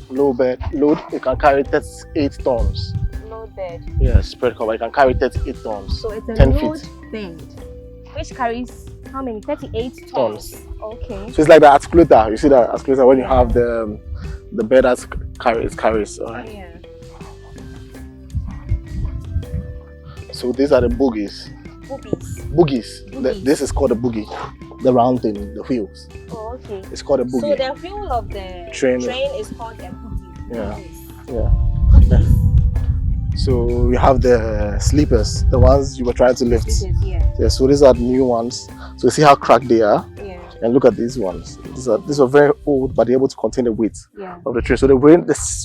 low bed. Load. It can carry 38 tons. Low bed. Yeah, spread cover. It can carry 38 tons. So it's a 10 load feet. bed, which carries how many? 38 tons. Okay. So it's like the articulator. You see that articulator when you have the bed that carries. Alright. Yeah. So these are the bogies. Boogies. This is called a boogie. The round thing, the wheels. Oh, okay. It's called a boogie. So the wheel of the train is called a boogie. Yeah. So we have the sleepers, the ones you were trying to lift. Yeah. So these are the new ones. So you see how cracked they are. Yeah. And look at these ones. These are very old, but they're able to contain the weight of the train. So the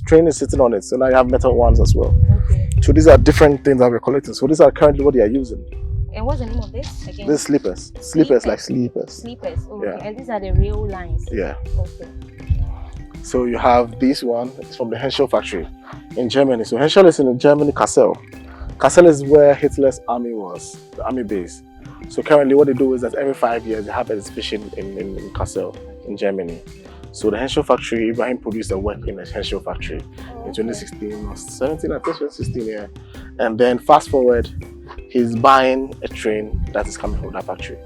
train is sitting on it. So now you have metal ones as well. Okay. So these are different things that we're collecting. So these are currently what they are using. And what's the name of this again? These sleepers. Sleepers like sleepers. Sleepers. Oh, Yeah. okay. And these are the rail lines. Yeah. Okay. So you have this one. It's from the Henschel factory in Germany. So Henschel is in Germany, Kassel. Kassel is where Hitler's army was, the army base. So currently what they do is that every 5 years they have an exhibition in Kassel, in Germany. So the Henschel factory, Ibrahim produced a work in the Henschel factory in 2016 or 17, I think 2016, yeah. And then fast forward, he's buying a train that is coming from that factory.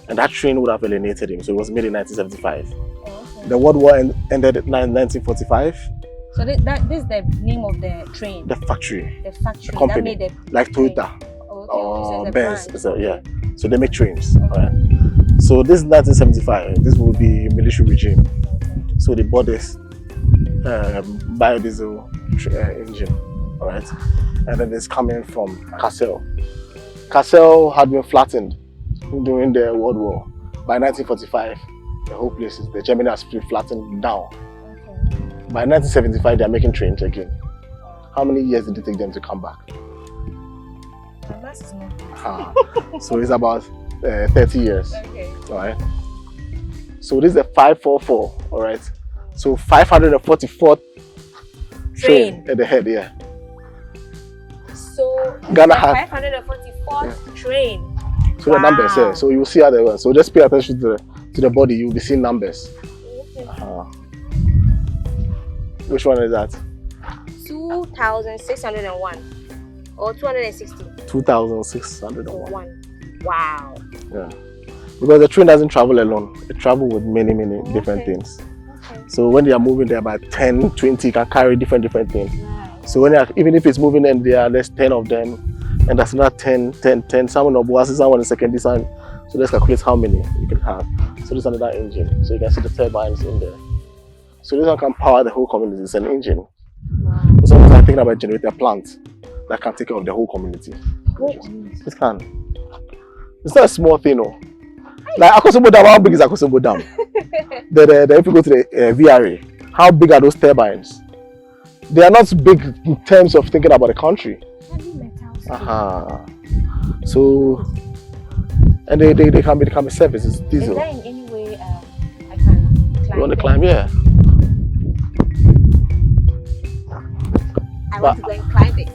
And that train would have alienated him. So it was made in 1975. Okay. The World War ended in 1945. So this is the name of the train? The factory. The factory. The company. That made like Toyota. Or Benz. Yeah. So they make trains. Okay. Right? So this is 1975. This will be military regime. Okay. So they bought this biodiesel engine. All right. And then it's coming from Kassel. Kassel had been flattened during the World War. By 1945, The whole place is, the Gemini has been flattened down. Okay. By 1975, they are making trains again. How many years did it take them to come back? My maths is not good. So it's about 30 years. Okay. All right. So this is a 544. All right. So 544 train at the head. Yeah. So Ghana has 544th train. so the numbers here. So you will see other ones. So just pay attention to the body. You will be seeing numbers. Okay. Which one is that? 2,601 or 260. 2,601. Wow. Yeah. Because the train doesn't travel alone. It travels with many different Okay. things. Okay. So when they are moving, there are about 10, 20, can carry different things. Wow. So when even if it's moving and there's 10 of them, and that's not 10, someone of was someone in second design. So let's calculate how many you can have. So this is another engine. So you can see the turbines in there. So this one can power the whole community. It's an engine. Wow. It's almost like thinking about a generator plant that can take care of the whole community. It can. It's not a small thing, no. Like Akosombo Dam, how big is Akosombo Dam? If you go to the VRA, how big are those turbines? They are not big in terms of thinking about the country. Heavy metals. So, and they can be serviced. It's Is diesel. there in any way I can climb? You want to them? climb? Yeah. I want to go and climb it.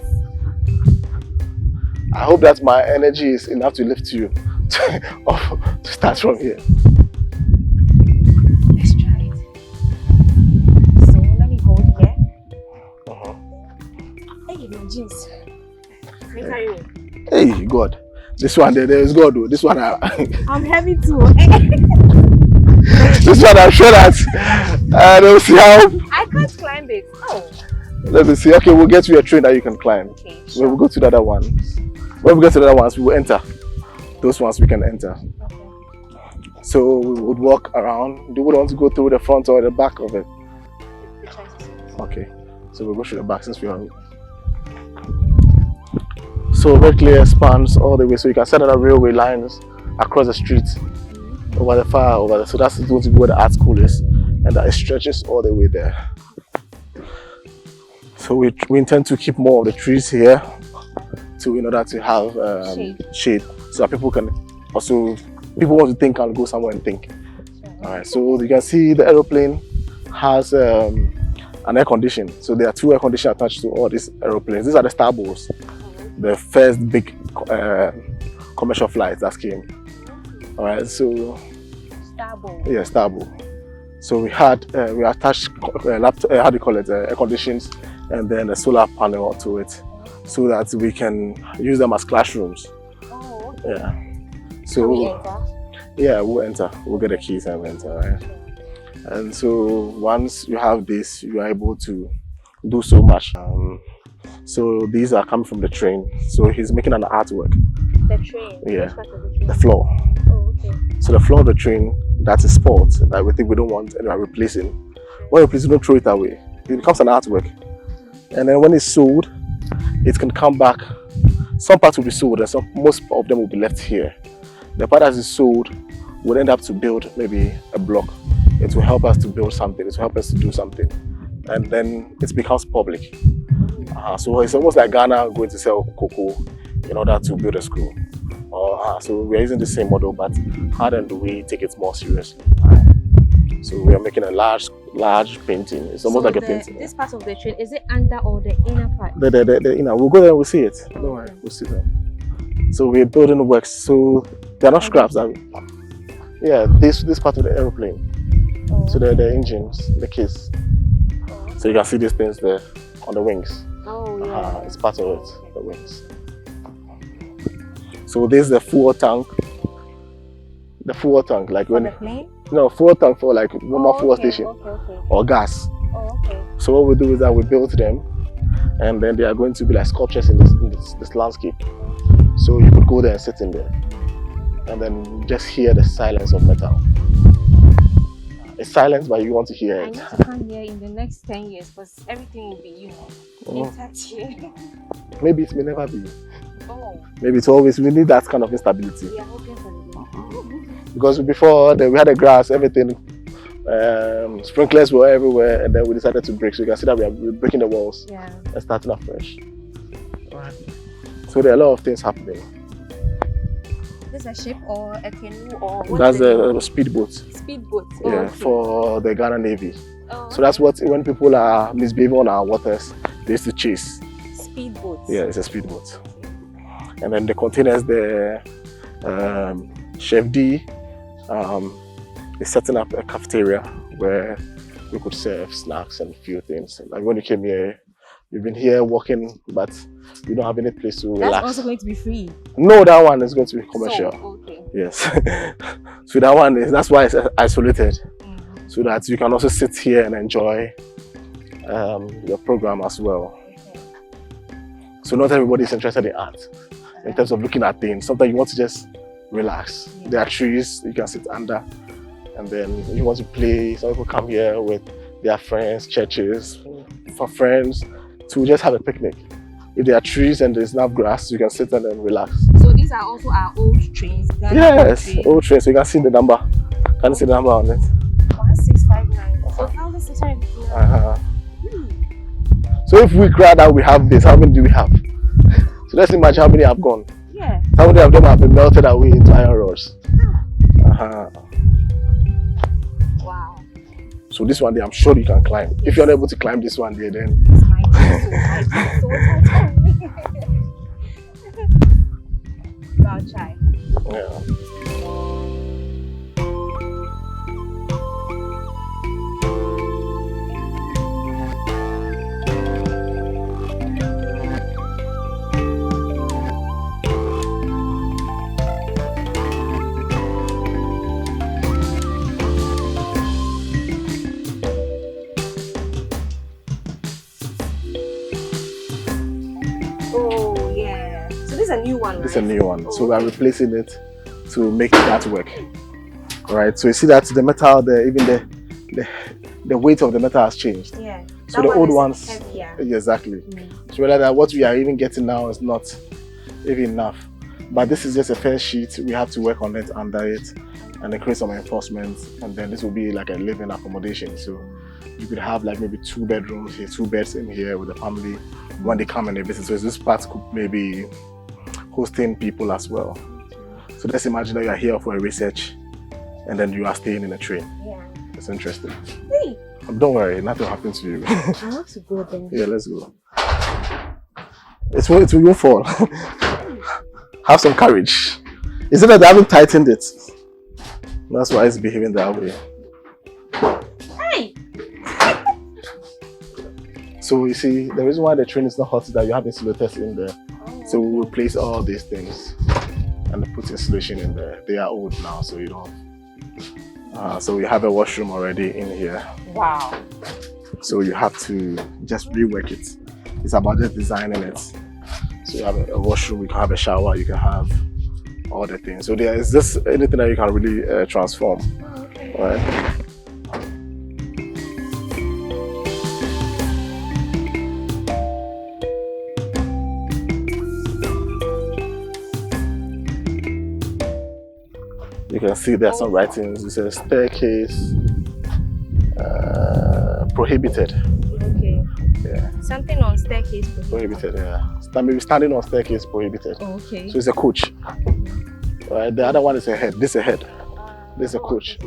I hope that my energy is enough to lift you to start from here. Let's try it. So let me hold here. Hey, my jeans. Can you carry me? Hey, God. This one, there is God. Though. This one, I'm heavy too. this one, I'm sure that they will see how. I can't climb it. Oh. Let me see. Okay, we'll get you a train that you can climb. Okay. When Sure. we go to the other ones, when we get to the other ones, we will enter. Those ones we can enter. Okay. So we would walk around. Do we want to go through the front or the back of it? The choice is- Okay. So we'll go through the back since we are. So very clear spans all the way. So you can set up railway lines across the street, over the far, over the. So that's going to be where the art school is, and that it stretches all the way there. So we intend to keep more of the trees here, in order to have shade, so that people can also want to think and go somewhere and think. All right. So you can see the aeroplane has an air condition. So there are two air conditioners attached to all these aeroplanes. These are the Starballs, the first big commercial flights that came. All right. So Starboard. yeah, Starball. So we attached how do you call it, air conditions, and then a solar panel to it, so that we can use them as classrooms. Oh, okay. Yeah. Can we So enter? yeah, we'll enter. We'll get the keys and we'll enter. Right? And so once you have this, you are able to do so much. So these are coming from the train. So he's making an artwork. The train. Yeah. Which part of the train? The floor. Oh, okay. So the floor of the train, that's a spot that we think we don't want and we are replacing. When you replace it, don't throw it away. It becomes an artwork. And then when it's sold, it can come back. Some parts will be sold and most of them will be left here. The part that is sold will end up to build maybe a block. It will help us to build something. It will help us to do something. And then it becomes public. So it's almost like Ghana going to sell cocoa in order to build a school. So we are using the same model, but how then do we take it more seriously? So we are making a large painting. It's almost like a painting. This part of the train, is it under or the inner part? The inner. We'll go there and we'll see it. Don't worry, we'll see them. So we're building works. So they're not scraps. Yeah, this part of the aeroplane. Oh, So the engines, the keys. So you can see these things there on the wings. oh yeah. It's part of it, the wings. So this is the fuel tank. The fuel tank, like For when the plane? fuel tank for like normal fuel okay, station Okay. or gas. Oh, okay. So what we do is that we build them, and then they are going to be like sculptures in this landscape. So you could go there and sit in there, and then just hear the silence of metal. It's silence, but you want to hear I it. need to come here in the next 10 years because everything will be, intact here. Maybe it may never be. Oh, Maybe it's always, we need that kind of instability. we are hoping for the because before we had the grass, everything, sprinklers were everywhere, and then we decided to break. So you can see that we're breaking the walls and starting afresh. Right. So there are a lot of things happening. This is a ship or a canoe or what? That's a speedboat. Speedboat. Yeah, okay. for the Ghana Navy. Oh, So that's what, when people are misbehaving on our waters, they used to chase. speedboats. Yeah, it's a speedboat. And then the containers there, Chef D is setting up a cafeteria where we could serve snacks and a few things. Like when you came here, you've been here walking, but you don't have any place to That's relax. also going to be free. No, that one is going to be commercial. So, okay. Yes. So that one is, that's why it's isolated. So that you can also sit here and enjoy your program as well. So not everybody is interested in art in terms of looking at things. Sometimes you want to just relax. There are trees you can sit under, and then you want to play. Some people come here with their friends, churches, for friends to just have a picnic. If there are trees and there's enough grass, you can sit and then relax. So these are also our old trains. Ghana Yes, trains. old train. So you can see the number. Can you see the number on it? 1659. So 1659. So if we crowd that we have this, how many do we have? So let's imagine how many have gone. Yeah. How many of them have been melted away into iron rods? Wow. So this one day, I'm sure you can climb. If you're not able to climb this one day, then This might be so tight on me. I'll try. yeah. Oh yeah. So this is a new one, This is right? a new one. So we are replacing it to make that work. Right. So you see that the metal, the weight of the metal has changed. Yeah. So That the old is ones, heavier. exactly. So whether that what we are even getting now is not even enough. But this is just a first sheet. We have to work on it, under it, and then create some enforcements. And then this will be like a living accommodation. So you could have like maybe 2 bedrooms here, 2 beds in here with the family when they come and they visit. So this part could maybe hosting people as well. So let's imagine that you are here for a research and then you are staying in a train. Yeah. It's interesting. Hey, Don't worry, nothing will happen to you. I want to go there. Yeah, let's go. It will fall. Have some courage. Is it that they haven't tightened it? That's why it's behaving that way. Hey! So you see, the reason why the train is not hot is that you have insulators in there. So we replace all these things and put insulation in there. They are old now, so you don't. So we have a washroom already in here. Wow. So you have to just rework it. It's about just designing it. So you have a washroom, you can have a shower, you can have all the things. So there is just anything that you can really transform. Okay. Right? You can see there are some writings. It says staircase prohibited. Okay. Yeah, Something on staircase. prohibited. Yeah, maybe standing on staircase prohibited. Okay. So it's a coach. Right. The other one is a head. This is a head. This is a coach. The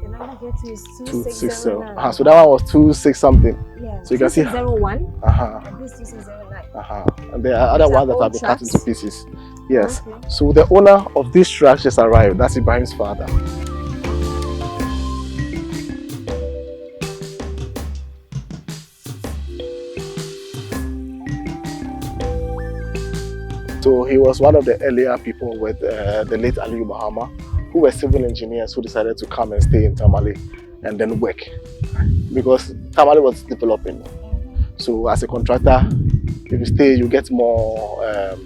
number here too is 2609. So that one was 26 something. Yeah. So you can see. 2601. And This 2609. And there are other These are ones that have old been cut into tracks? pieces. Yes. Okay. So the owner of this track just arrived. That's Ibrahim's father. So he was one of the earlier people with the late Aliyu Bahama, who were civil engineers who decided to come and stay in Tamale and then work, because Tamale was developing. So as a contractor, if you stay, you get more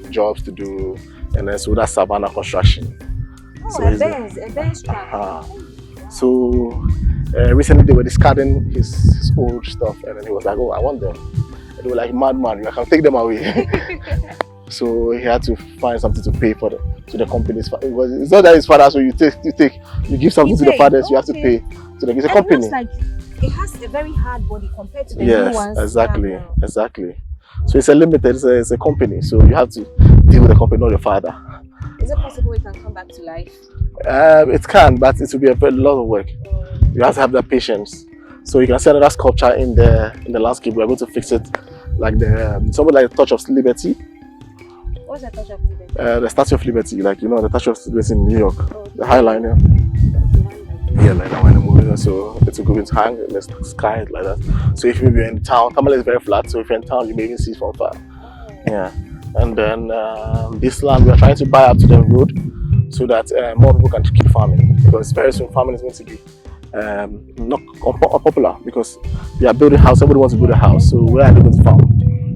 jobs to do, and then so that's Savannah construction. Oh, So a he's Benz track. So recently they were discarding his old stuff, and then he was like, "Oh, I want them." And they were like, "Madman, you can take them away." So he had to find something to pay for to the company's. It's not that his father, so you give something to the fathers, you have to pay. So it's a company. It looks like it has a very hard body compared to the Yes, new ones. exactly. So it's a limited, it's a company, so you have to deal with the company, not your father. Is it possible it can come back to life? It can, but it will be a very lot of work. You have to have that patience. So you can see another sculpture in the landscape. We're going to fix it like something like the Touch of Liberty. What's the Touch of Liberty? The Statue of Liberty, like the Statue of Liberty in New York, the High Line. Yeah, like that one in the movie. So it will go into hang in the sky like that. So if you're in town, Tamale is very flat. So if you're in town, you may even see it from far. Yeah, and then this land we are trying to buy up to the road so that more people can keep farming, because very soon farming is going to be not unpopular because they are building a house. Somebody wants to build a house, so where are they going to farm?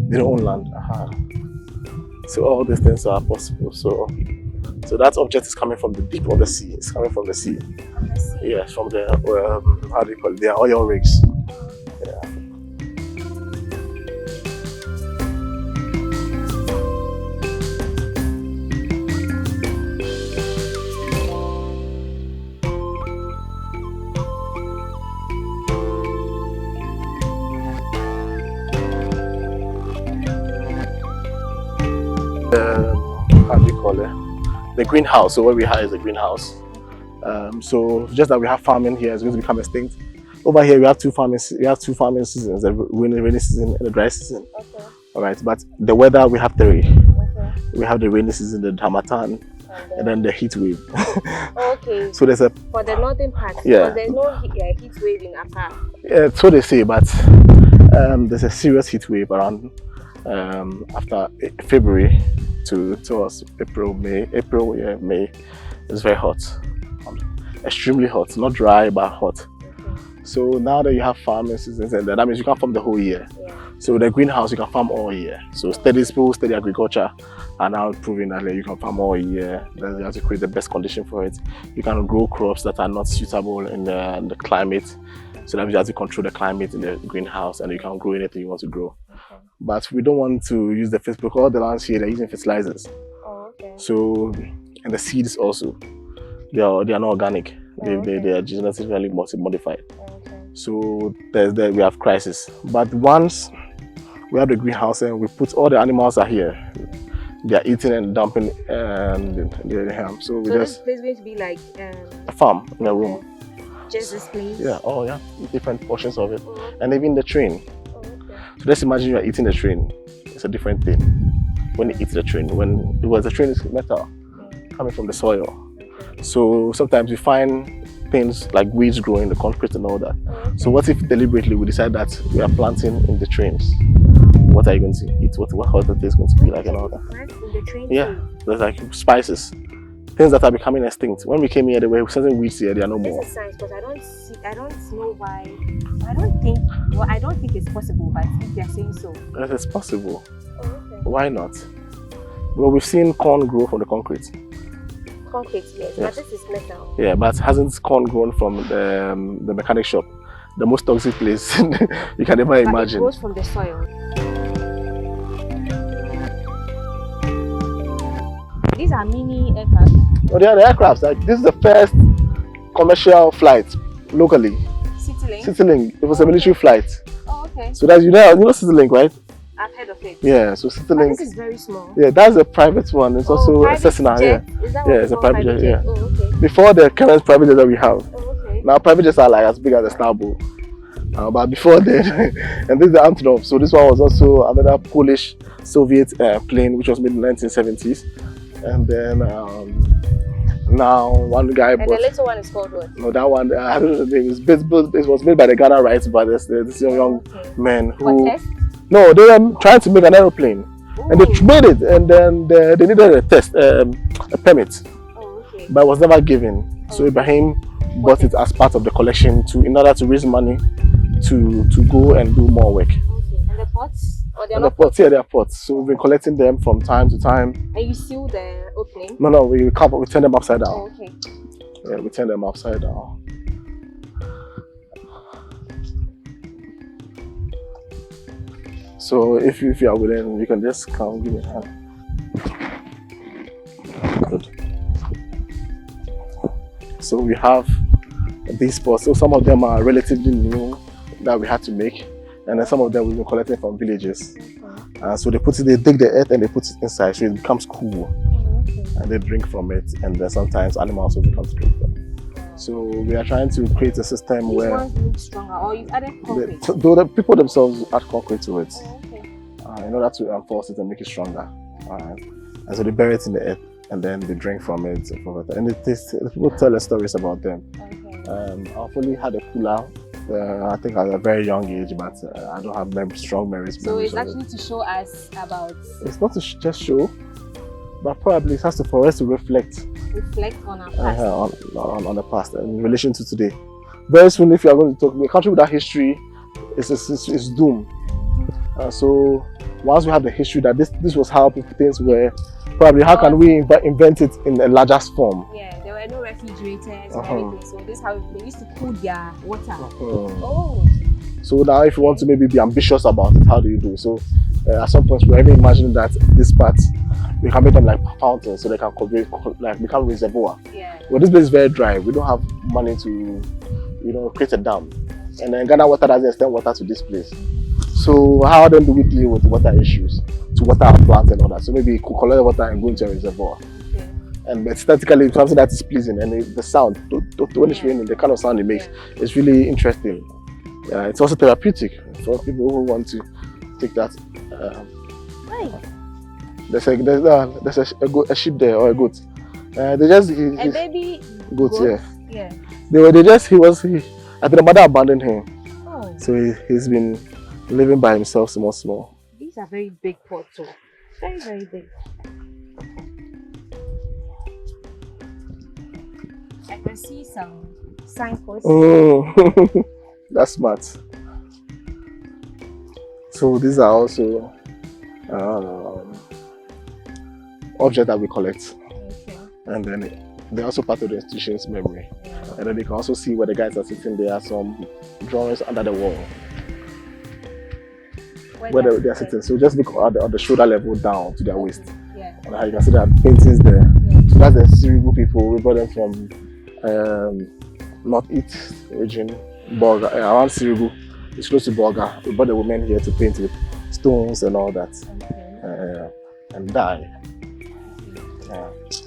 They don't own land. So all these things are possible. So that object is coming from the deep of the sea. It's coming from the sea. Yes, from the how do you call it? The oil rigs. Yeah. How do you call it? The greenhouse. So what we have is a greenhouse. So just that we have farming here is going to become extinct. Over here we have two farming seasons: the rainy season and the dry season. Okay. All right, but the weather we have three. Okay. We have the rainy season, the Harmattan, and then the heat wave. Okay. So there's for the northern part. Yeah. There's no heat wave in Accra. Yeah, so they say, but there's a serious heat wave around after February to us April, May. May. It's very hot, extremely hot, not dry but hot. So now that you have farming seasons, and that means you can farm the whole year. Yeah. So the greenhouse you can farm all year. So steady agriculture are now proving that you can farm all year. Then you have to create the best condition for it. You can grow crops that are not suitable in the climate. So that you have to control the climate in the greenhouse, and you can grow anything you want to grow. Okay. But we don't want to use the Facebook. All the lands here they're using fertilizers. Oh, okay. So, and the seeds also, they are not organic. They are genetically modified. Okay. So we have crisis. But once we have the greenhouse and we put all the animals are here, they are eating and dumping the ham. So this place is going to be like a farm in a room. Just this place? Yeah. Oh yeah. Different portions of it, okay. And even the train. Oh, okay. So let's imagine you are eating the train. It's a different thing when you eat the train. Because the train is metal coming from the soil. Okay. So sometimes you find things like weeds growing in the concrete and all that. Okay. So what if deliberately we decide that we are planting in the trains? What are you going to eat? How the taste going to be like and all that? In the train? Yeah, there's like spices, things that are becoming extinct. When we came here, there were certain weeds here. There are no more. This is science, but I don't know why. I don't think it's possible. But if they're saying so, Yes, it's possible. oh, okay. Why not? Well, we've seen corn grow from the concrete. Concrete, yes, but this is metal. Yeah, but hasn't corn grown from the mechanic shop? The most toxic place you can ever imagine. It grows from the soil. These are mini aircraft. Oh, they are the aircrafts. Like, this is the first commercial flight locally. CityLink? CityLink. It was a military flight. Oh, okay. So that's you know CityLink, right? I've heard of it. Yeah. So But CityLink. this is very small. Yeah, that's a private one. It's also a private Cessna. jet? Yeah. Is that Yeah, what it's a call private jet, yeah. Oh, okay. Before the current private jet that we have. Oh, okay. Now private jets are like as big as a Starbull. But before then, and this is the Antonov. So this one was also another Polish Soviet plane, which was made in the 1970s. And then now one guy And bought. the little one is called what? No, that one I don't know the name. It was made by the Ghana Rights Brothers. This young men For who. test? No, they were trying to make an aeroplane, and they made it, and then they needed a test, a permit, Oh, okay. but it was never given. So Ibrahim bought it as part of the collection in order to raise money to go and do more work. Okay. And the pots? Or they are And the not pots, yeah, they are pots. So we've been collecting them from time to time. And you seal the opening? No, we turn them upside down. Oh, okay. Yeah, we turn them upside down. So if you are willing, you can just come give me a hand. Good. So we have these spots. So some of them are relatively new that we had to make, and then some of them we've been collecting from villages. So they dig the earth and they put it inside, so it becomes cool, and they drink from it. And then sometimes animals also come to drink from it. So we are trying to create a system where ones look stronger, or you've added concrete? the people themselves add concrete to it, Okay. in order to enforce it and make it stronger. And so they bury it in the earth, and then they drink from it. And the people tell us stories about them. Okay. I've only had a cooler, I think at a very young age, but I don't have strong memories. So it's of actually to show us about. It's not to just show, but probably it has to for us to reflect On our past. on the past in relation to today. Very soon, if you are going to talk, a country without history is doomed. So once we have the history that this was how things were, probably how can we invent it in a larger form? Yeah, there were no refrigerators and everything, so this is how they used to cool their water. Oh. So now if you want to maybe be ambitious about it, how do you do? So at some point we're even imagining that these parts, we can make them like fountains, so they can become reservoir. Yeah. Well, this place is very dry. We don't have money to, create a dam. And then Ghana water doesn't extend water to this place. So how then do we deal with water issues, to water our plants and all that? So maybe you could collect water and go into a reservoir. Okay. And aesthetically, something that is pleasing, and the sound, when it's raining, the kind of sound it makes, is really interesting. It's also therapeutic for people who want to take that. There's a sheep there, or a goat. They just A baby goat, yeah. Yeah. I think the mother abandoned him. Oh. So he's been living by himself small. These are very big pots, too. Very, very big. I can see some signposts. Oh, that's smart. So these are also objects that we collect, and then they're also part of the institution's memory. And then you can also see where the guys are sitting. There are some drawings under the wall where they are sitting. So just look at the shoulder level down to their waist. Yeah. And how you can see there are paintings there. So that's the Sirigu people. We brought them from northeast region, Bolga, around Sirigu. It's close to Bolga. We brought the women here to paint with stones and all that, and dye.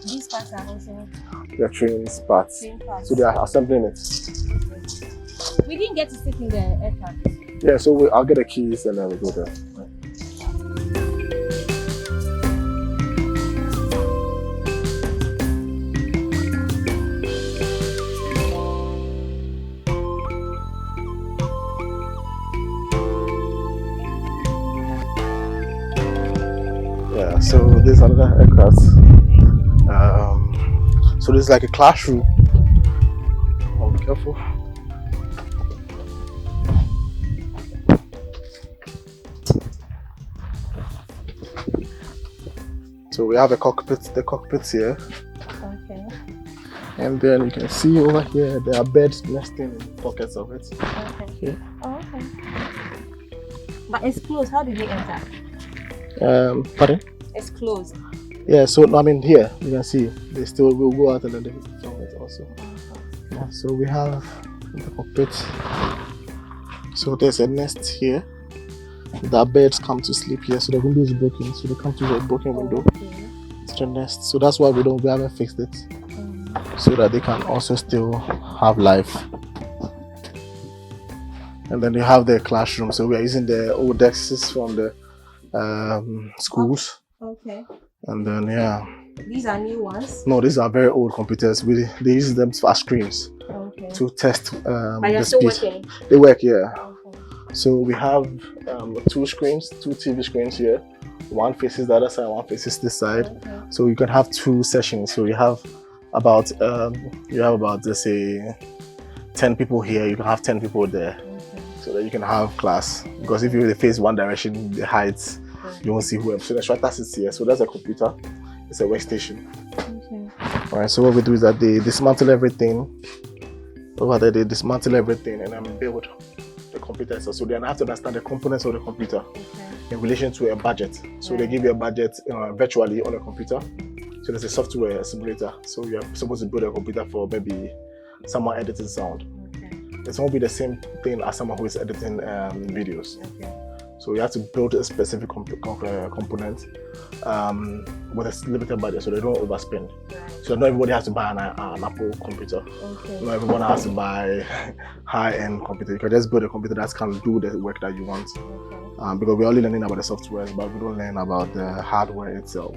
These parts are also the train parts. So they are assembling it. We didn't get to sit in the aircraft. Yeah, so I'll get the keys and then we'll go there. Yeah, so there's another aircraft. So there's like a classroom. Oh, be careful. So we have the cockpits here. Okay. And then you can see over here there are beds nesting in pockets of it. Okay. Yeah. Oh, okay. But it's closed. How did they enter? Pardon? It's closed. Yeah, so I mean here you can see they still will go out and then they film it also. Yeah, so we have the cockpit. So there's a nest here. The birds come to sleep here, so the window is broken, so they come to the broken window to the nest. So that's why we haven't fixed it, so that they can also still have life. And then they have their classroom, so we are using the old desks from the schools. Okay. And then These are new ones? No, these are very old computers. They use them as screens to test the speed. Working? They work, yeah. Okay. So we have two TV screens here. One faces the other side, one faces this side. Okay. So you can have two sessions. So you have about let's say 10 people here. You can have 10 people there, so that you can have class. Because if you face one direction, the heights, you won't see whoever. So the instructor sits here. So that's a computer. It's a workstation. Okay. All right. So what we do is that they dismantle everything. Over there, they dismantle everything and then build the computer. So they have to understand the components of the computer. Okay. in relation to a budget. So they give you a budget virtually on a computer. So there's a software simulator. So you're supposed to build a computer for maybe someone editing sound. It won't be the same thing as someone who is editing videos. So you have to build a specific component with a limited budget, so they don't overspend. So not everybody has to buy an Apple computer. Not everyone has to buy high-end computer. You can just build a computer that can do the work that you want. Because we're only learning about the software, but we don't learn about the hardware itself.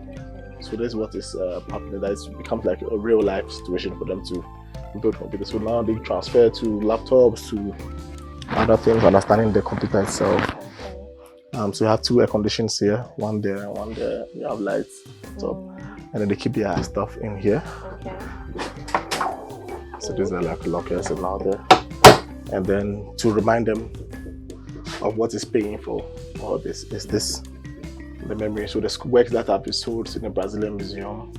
So this is what is happening. That it becomes like a real-life situation for them to build computers. So now they transfer to laptops, to other things, understanding the computer itself. So you have two air conditions here, one there and one there. You have lights top, and then they keep their stuff in here. So these are like lockers and all there. And then to remind them of what is paying for all this is this, the memory. So the works that have been sold in the Brazilian Museum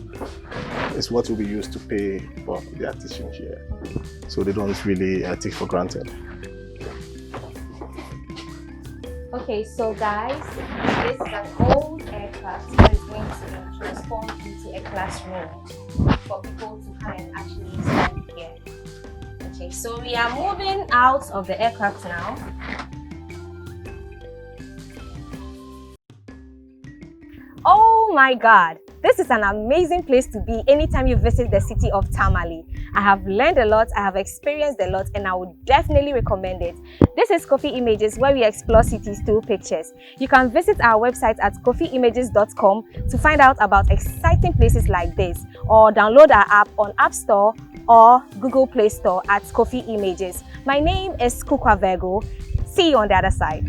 is what will be used to pay for their teaching here. So they don't really take for granted. Okay, so guys, this is an old aircraft that is going to be transformed into a classroom for people to come and actually study here. Okay, so we are moving out of the aircraft now. Oh my God, this is an amazing place to be anytime you visit the city of Tamale. I have learned a lot, I have experienced a lot, and I would definitely recommend it. This is Kofi Images, where we explore cities through pictures. You can visit our website at kofiimages.com to find out about exciting places like this, or download our app on App Store or Google Play Store at Kofi Images. My name is Kukwa Virgo. See you on the other side.